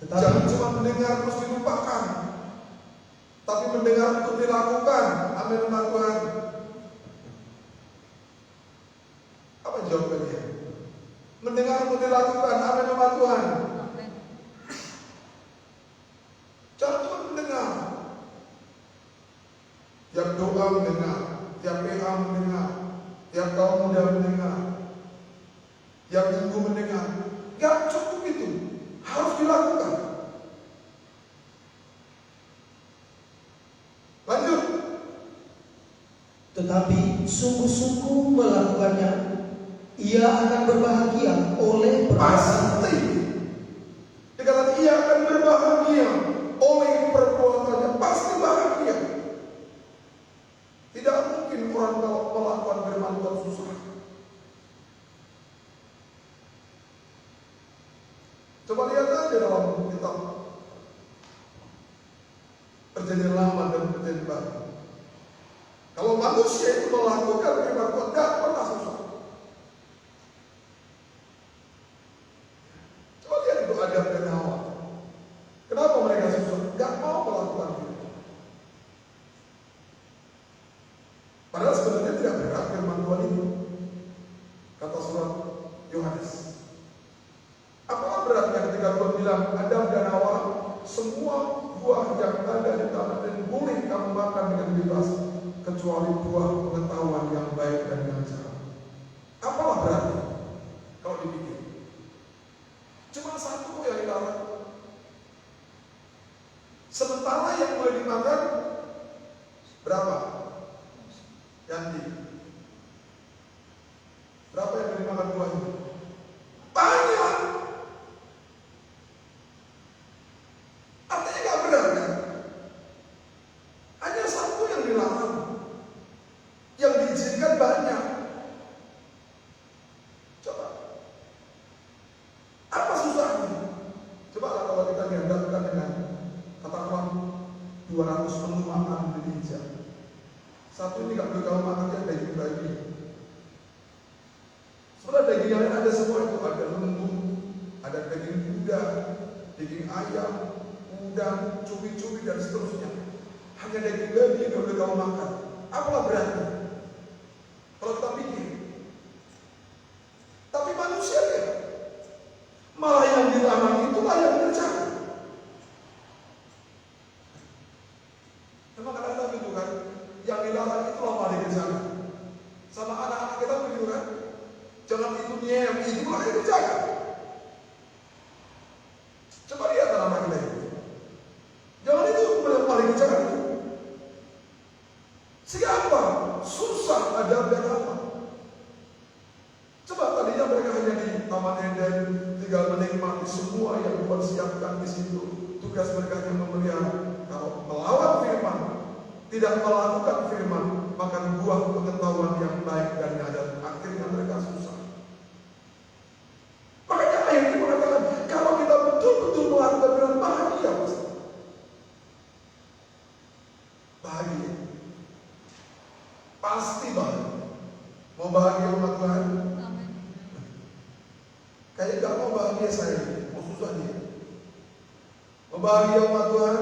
tetapi jangan cuma mendengar terus dilupakan, tapi mendengar untuk dilakukan. Amin, Tuhan. Apa jawabannya? Mendengar untuk dilakukan. Amin, Tuhan. Jangan cuma mendengar. Tiap doa mendengar, tiap PA mendengar, tiap kaum muda mendengar, tiap minggu mendengar. Gak cukup itu, harus dilakukan. Lanjut. tetapi sungguh-sungguh melakukannya, ia akan berbahagia oleh perbuatan. Pasti dikatakan ia akan berbahagia oleh perbuatannya. Pasti bahagia. Tidak mungkin orang kalau melakukan firman Tuhan susah. Coba lihat aja dalam kitab Perjanjian Lama dan Perjanjian Baru. Kalau manusia itu melakukan firman Tuhan, tidak pernah susah. Coba lihat itu Adam dan Hawa. Kenapa mereka susah? Tidak mau melakukan firman. Padahal sebenarnya tidak berat firman Tuhan itu. Kata surat Yohanes. Apalah beratnya ketika Tuhan bilang, Adam dan Hawa, semua buah yang ada di tanah dan boleh kamu makan dengan bebas, kecuali buah pengetahuan yang baik dan yang jahat. Apalah beratnya kalau dipikir? Cuma satu yang dilarang. Sementara yang boleh dimakan berapa? Yanti. Berapa yang boleh dimakan buahnya? Banyak. Artinya gak berat kan? Hanya satu yang dilarang. Yang diizinkan banyak. Coba. Apa susahnya? Coba kalau kita gandalkan dengan katakanlah 200 menu makan di Indonesia. Satu ini gak boleh kamu makan yang daging babi. Sebenarnya daging yang lain ada semua itu. Ada lembu, ada daging kuda, daging ayam, udang, cumi-cumi dan seterusnya. Hanya daging babi yang gak boleh kamu makan. Apalah beratnya? Kalau kita pikir. Tapi manusia ya, malah yang dilarang itulah yang dikerjakan. Memang kadang-kadang begitu kan? Yang dilarang itulah malah dikerjakan. Sama anak-anak kita begitu kan? Jangan itu yang itu malah dikerjakan. Coba lihat anak-anak kita itu. Jangan itu malah dikerjakan itu. Siapa? Susah ada apa? Coba tadinya mereka hanya di Taman Eden, tinggal menikmati semua yang Tuhan siapkan di situ. Tugas mereka hanya memelihara. Kalau melawan firman, tidak melakukan firman, makan buah pengetahuan yang baik dan yang ada. Akhirnya mereka bahagia. Pasti bahagia. Mau bahagia umat Tuhan? Kayak gak mau bahagia saya, mau susah dia. Mau bahagia umat Tuhan?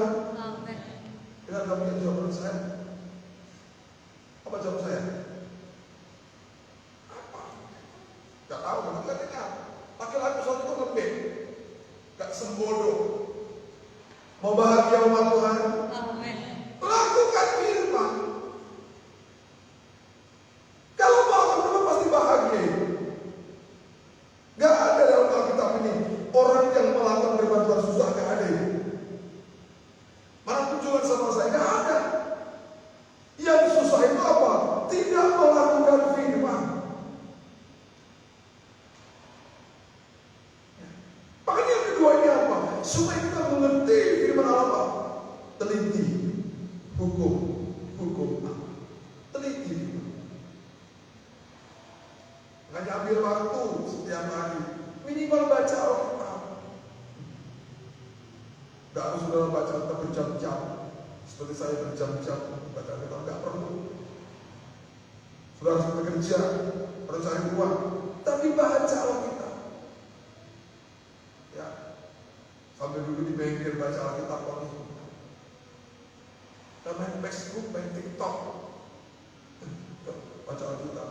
Dengar kamu yang jawaban saya. Apa jawab saya? Apa? Gak tahu, gak dengar. Laki-laki soal itu lembek, gak sembodo. Mau bahagia umat Tuhan? Lakukan firman. Kalau mau firman pasti bahagia. Gak ada dalam Alkitab ini orang yang melakukan firman Tuhan susah, gak ada ini. Mana tunjukkan sama saya, gak ada. Yang susah itu apa? Tidak melakukan firman. Makanya yang kedua ini apa? Supaya kita mengerti firman Allah. Teliti hukum Allah. Teliti. Makanya ambil waktu setiap hari minimal baca Alkitab. Gak harus sudah baca Alkitab berjam-jam. Seperti saya berjam-jam baca Alkitab, gak perlu. Sudah harus bekerja, harus cari uang, tapi baca Alkitab. Ya, sambil dulu di bengkel baca Alkitab lagi. Dan main Facebook, main TikTok, baca Alkitab.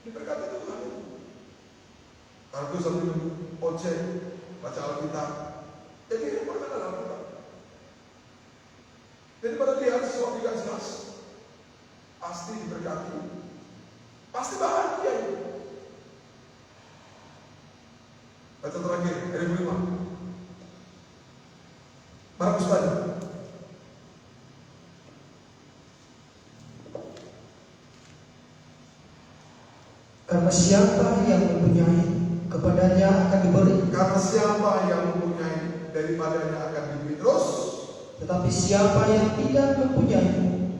Diberkati Tuhan. Kartu sambil ojek, baca Alkitab. Jadi ini perkara Alkitab. Daripada lihat sesuatu yang jelas, pasti diberkati, pasti bahagia. Baca terakhir, ayat 5. Markus tadi. Karena siapa yang mempunyai, kepadanya akan diberi. Karena siapa yang mempunyai, daripadanya akan diberi terus. Tetapi siapa yang tidak mempunyai,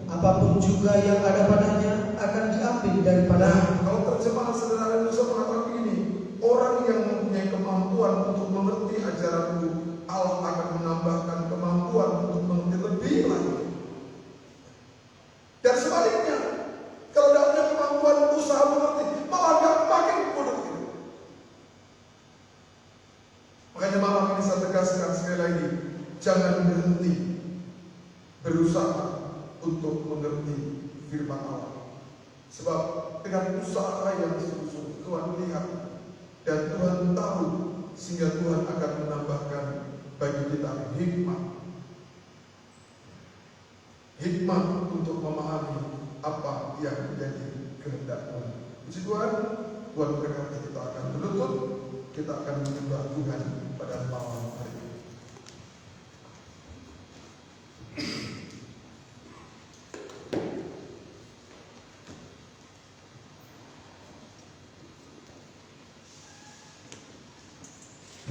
apapun juga yang ada padanya akan diambil daripadanya. Kalau terjemahan sederhana Indonesia mengatakan begini, orang yang mempunyai kemampuan untuk mengerti ajaranku, Allah akan menambahkan kemampuan untuk mengerti lebih lagi. Dan sebaliknya, kalau tidak punya kemampuan usaha mengerti, malah gak makin bodoh itu. Makanya malam ini saya tegaskan sekali lagi, jangan berhenti berusaha untuk mengerti firman Allah. Sebab dengan usaha yang sungguh-sungguh Tuhan lihat dan Tuhan tahu, sehingga Tuhan akan menambahkan bagi kita hikmah untuk memahami apa yang menjadi kehendak Tuhan. Puji Tuhan, Tuhan berkati kita akan berlutut, kita akan menyembah Tuhan pada malam hari ini.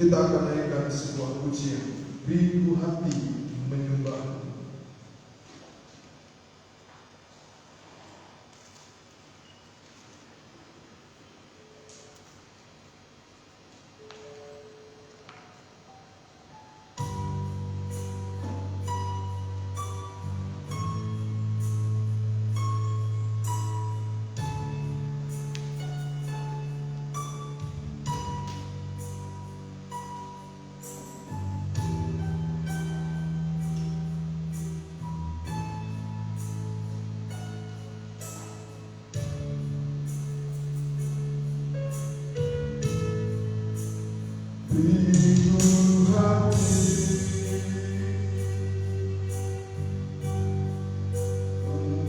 Kita akan naikkan sebuah pujian, rindu hati menyembah.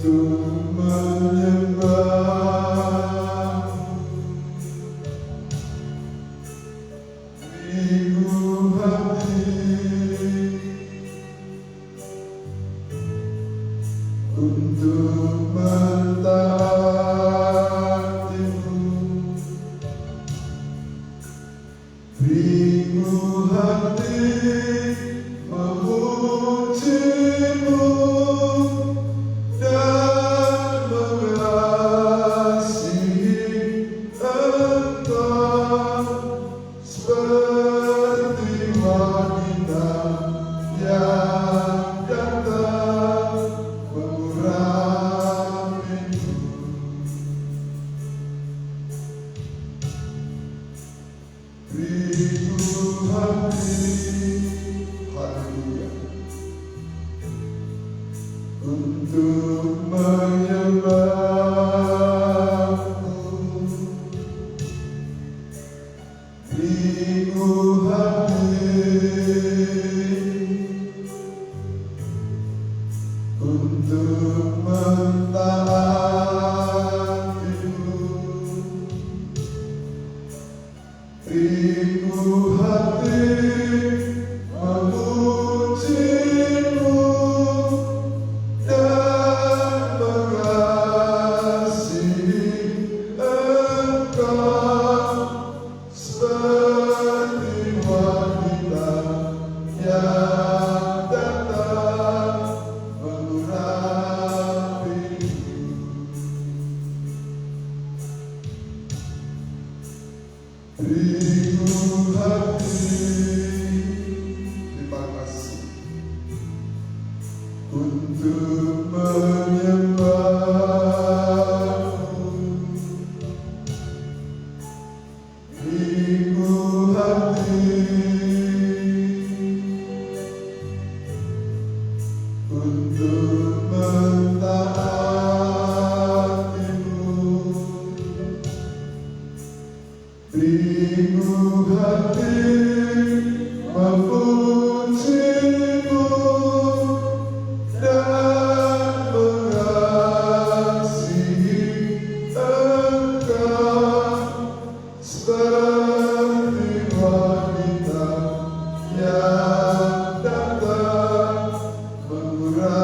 Dan untuk menyembahmu. Beriku hati untuk mentaatimu. Beriku hati memujimu dan mengasihi Engkau seperti wanita yang datang mengurapiku. Beriku hati, terima kasih, untuk menyembahmu. Beriku hati untuk mentaatimu. Beriku hati memujimu dan mengasihi Engkau seperti wanita yang datang mengurapiku.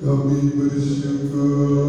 Kami bersyukur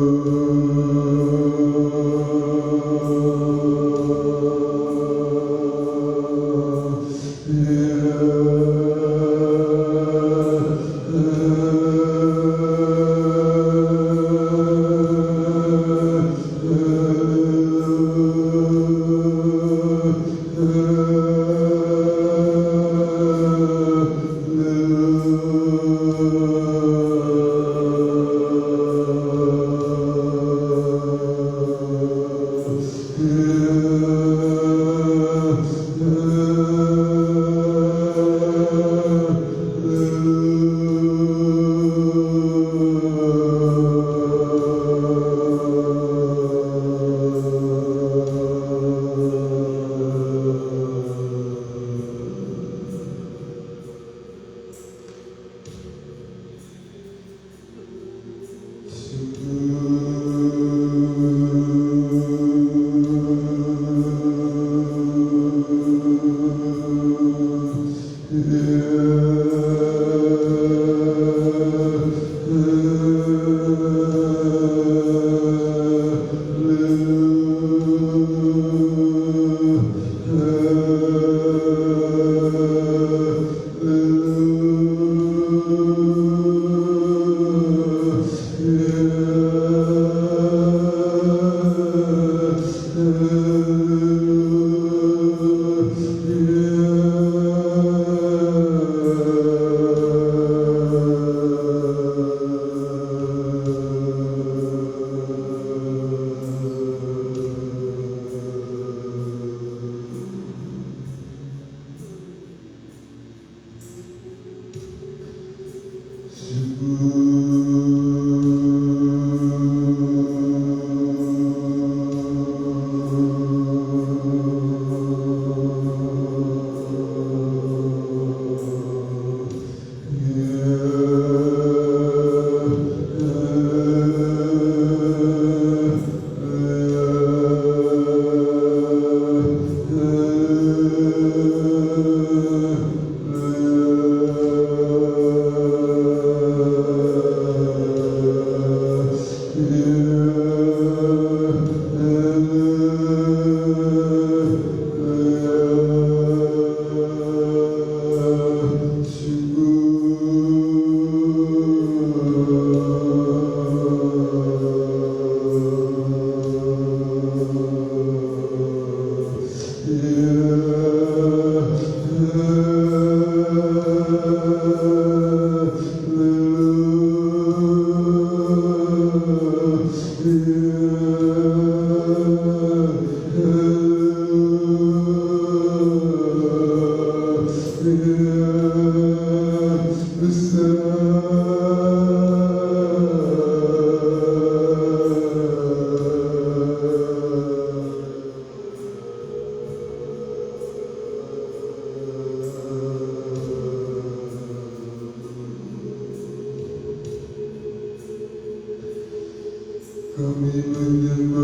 Kami menyembah,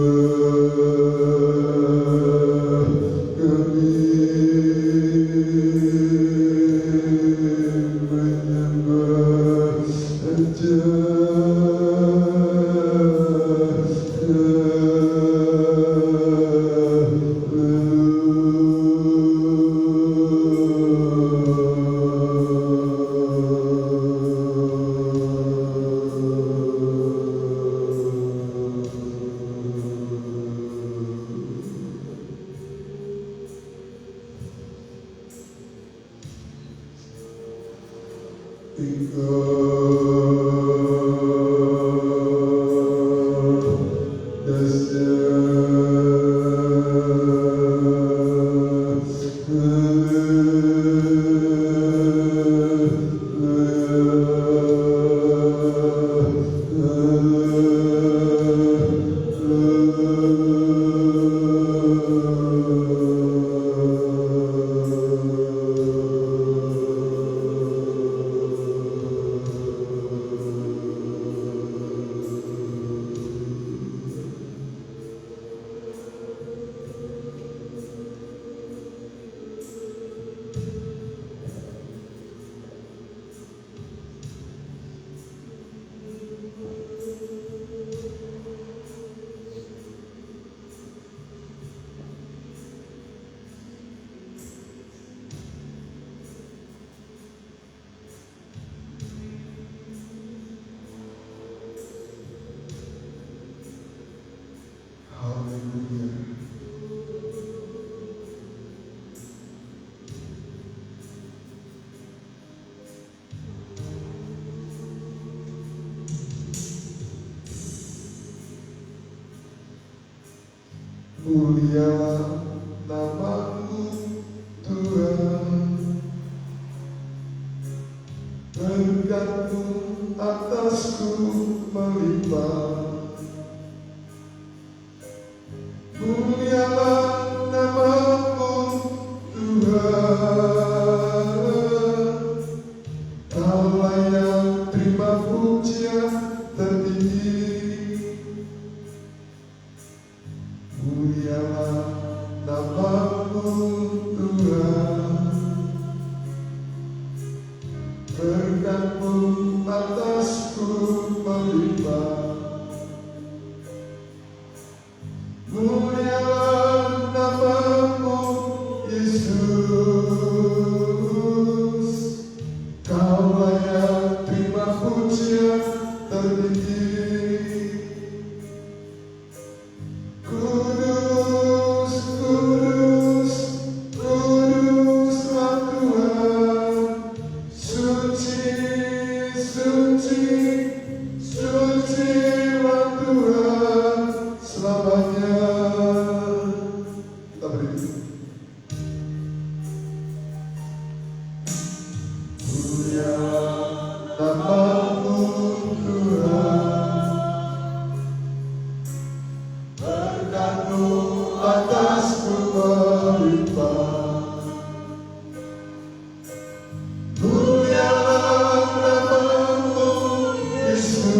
kami menyembah saja. Mulialah nama-Mu Tuhan, berkat-Mu atasku melimpah. Mulialah nama-Mu Tuhan, Kau layak terima pujian tertinggi. Mulialah nama-Mu Tuhan, berkat-Mu atasku melimpah. Mulialah nama-Mu Yesus, Kau layak terima pujian tertinggi. Kudus, kudus, kuduslah Tuhan, suci, suci, sucilah Tuhan selamanya. Kita berdiri. Mulialah nama-Mu Tuhan, berkat-Mu atasku melimpah. Mulialah nama-Mu Yesus,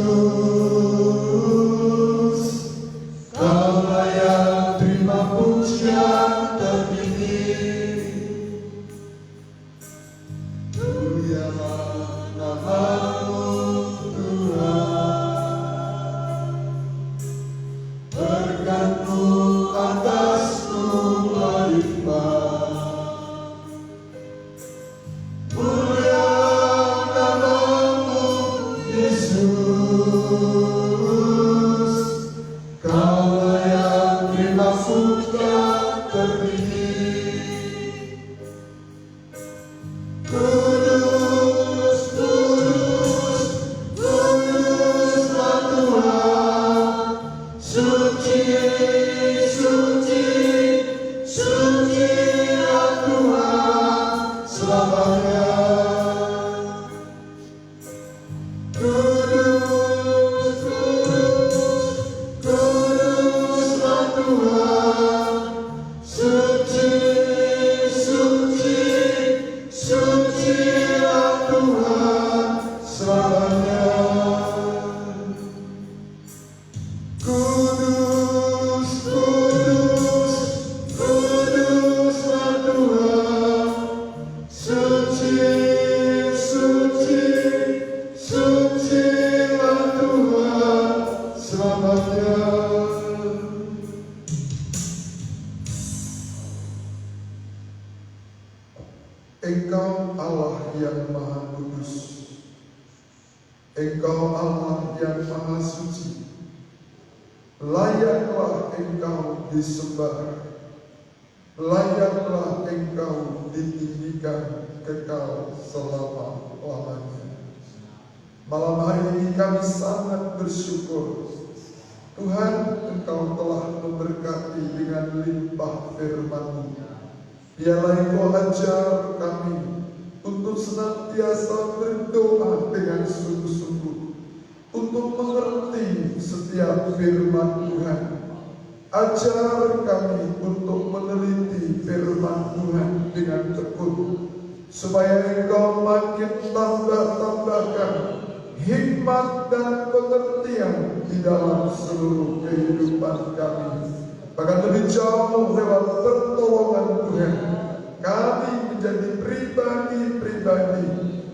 Kau layak terima pujian tertinggi. Mulialah nama-Mu Tuhan, berkat-Mu atasku melimpah. Mulialah nama-Mu Yesus, Kau layak terima pujian tertinggi. Kudus, kudus, kuduslah Tuhan, suci, suci, sucilah Tuhan selamanya. Kudus, kudus, kuduslah Tuhan, suci, suci, sucilah Tuhan selamanya. Kudus, kudus, kuduslah Tuhan, suci, suci, sucilah Tuhan selamanya. Engkau Allah yang Maha Kudus, Engkau Allah yang Maha Suci, layaklah Engkau disembah, layaklah Engkau ditinggikan kekal selama-lamanya. Malam hari ini kami sangat bersyukur Tuhan, Engkau telah memberkati dengan limpah firman-Mu. Biarlah Engkau ajar kami untuk senantiasa berdoa dengan sungguh-sungguh, untuk mengerti setiap firman Tuhan. Ajar kami untuk meneliti firman Tuhan dengan tekun, supaya Engkau makin tambah-tambahkan hikmat dan pengertian di dalam seluruh kehidupan kami. Bahkan lebih jauh lewat pertolongan Tuhan, kami menjadi pribadi-pribadi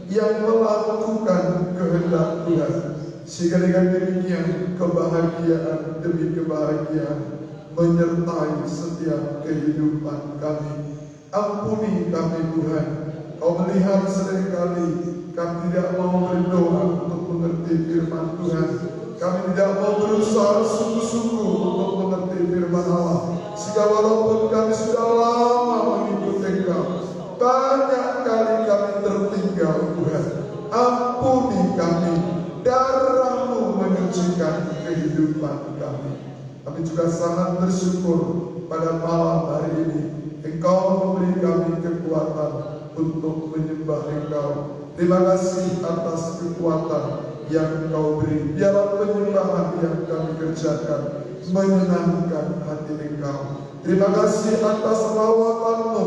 yang melakukan kehendak Tuhan. Sehingga dengan demikian kebahagiaan demi kebahagiaan menyertai setiap kehidupan kami. Ampuni kami Tuhan. Kau melihat seringkali kami tidak mau berdoa untuk mengerti firman Tuhan. Kami tidak mau berusaha sungguh-sungguh untuk mengerti firman Allah. Sehingga walaupun kami sudah lama mengikuti Engkau, banyak kali kami tertinggal Tuhan. Ampuni kami, darah-Mu menyucikan kehidupan kami. Kami juga sangat bersyukur pada malam hari ini Engkau memberi kami kekuatan untuk menyembah Engkau. Terima kasih atas kekuatan yang Engkau beri. Biarlah penyembahan yang kami kerjakan menyenangkan hati Engkau. Terima kasih atas rawatan-Mu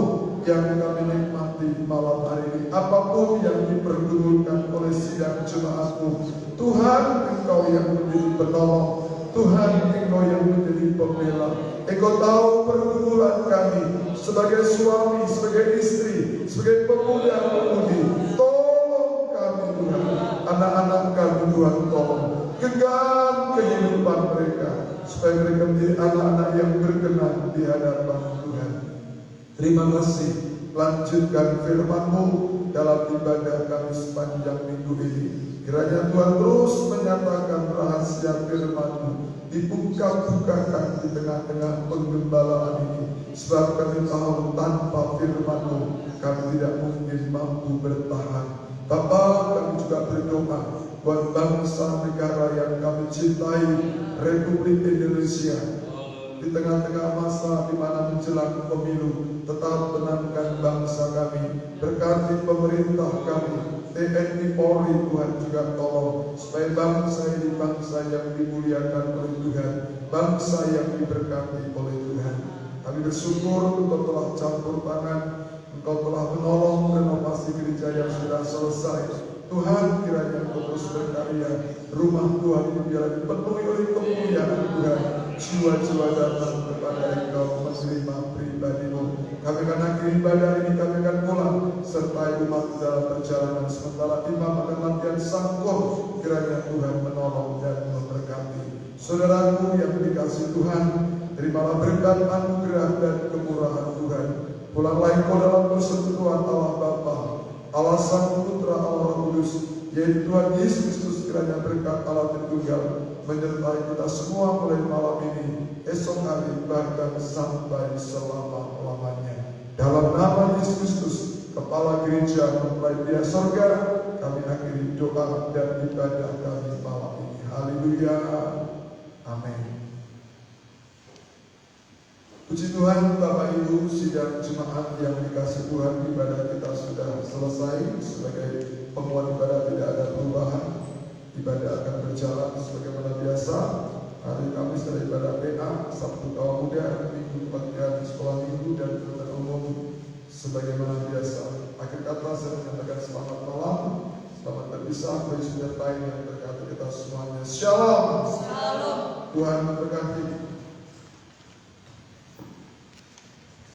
yang kami nikmati malam hari ini. Apapun yang dipergulurkan oleh sidang jemaat-Mu, Tuhan, Engkau yang menjadi penolong. Tuhan, Engkau yang menjadi pembela. Engkau tahu pergumulan kami sebagai suami, sebagai istri, sebagai pemuda-pemudi. Tolong kami Tuhan, anak-anak kami Tuhan, tolong genggam kehidupan mereka supaya mereka menjadi anak-anak yang berkenan di hadapan Tuhan. Terima kasih. Lanjutkan firman-Mu dalam ibadah kami sepanjang minggu ini. Kiranya Tuhan terus menyatakan rahasia firman-Mu, dibuka-bukakan di tengah-tengah penggembalaan ini. Sebab kami tahu tanpa firman-Mu kami tidak mungkin mampu bertahan. Bapa, kami juga berdoa buat bangsa negara yang kami cintai, Republik Indonesia. Di tengah-tengah masa di mana menjelang pemilu, tetap tenangkan bangsa kami, berkati pemerintah kami, TNI Polri, Tuhan juga tolong supaya bangsa ini bangsa yang dimuliakan oleh Tuhan, bangsa yang diberkati oleh Tuhan. Kami bersyukur Engkau telah campur tangan, Engkau telah menolong renovasi gereja yang sudah selesai. Tuhan, kiranya Engkau terus berkarya. Rumah Tuhan ini biarlah dipenuhi oleh kemuliaan Tuhan. Jiwa-jiwa datang kepada Engkau menerima pribadi-Mu. Kami akan akhiri ibadah ini, kami akan pulang sertai umat dalam perjalanan. Sementara imam akan latihan sangkor, kiranya Tuhan menolong dan memberkati. Saudaraku yang dikasihi Tuhan, terimalah berkat anugerah dan kemurahan Tuhan. Pulanglah engkau dalam persekutuan Allah Bapa, Allah Sang Putra, Allah Roh Kudus, yaitu Tuhan Yesus Kristus. Kiranya berkat Allah Tritunggal menyertai kita semua mulai malam ini, esok hari, bahkan sampai selama-lamanya. Dalam nama Yesus Kristus, Kepala Gereja mempelai Dia Sorga, kami akhiri doa dan ibadah kami malam ini. Haleluya. Amin. Puji Tuhan, Bapak Ibu, sidang jemaat yang dikasih Tuhan, ibadah kita sudah selesai. Sebagai penguat ibadah tidak ada perubahan. Ibadah akan berjalan sebagaimana biasa. Hari Kamis ada ibadah PA, Sabtu Kawah Muda, Minggu kebaktian sekolah minggu dan penutupan umum sebagaimana biasa. Akhir kata saya menyatakan selamat malam, selamat berpisah, bagi senyertai yang berkati kita semuanya. Shalom. Shalom. Tuhan memberkati.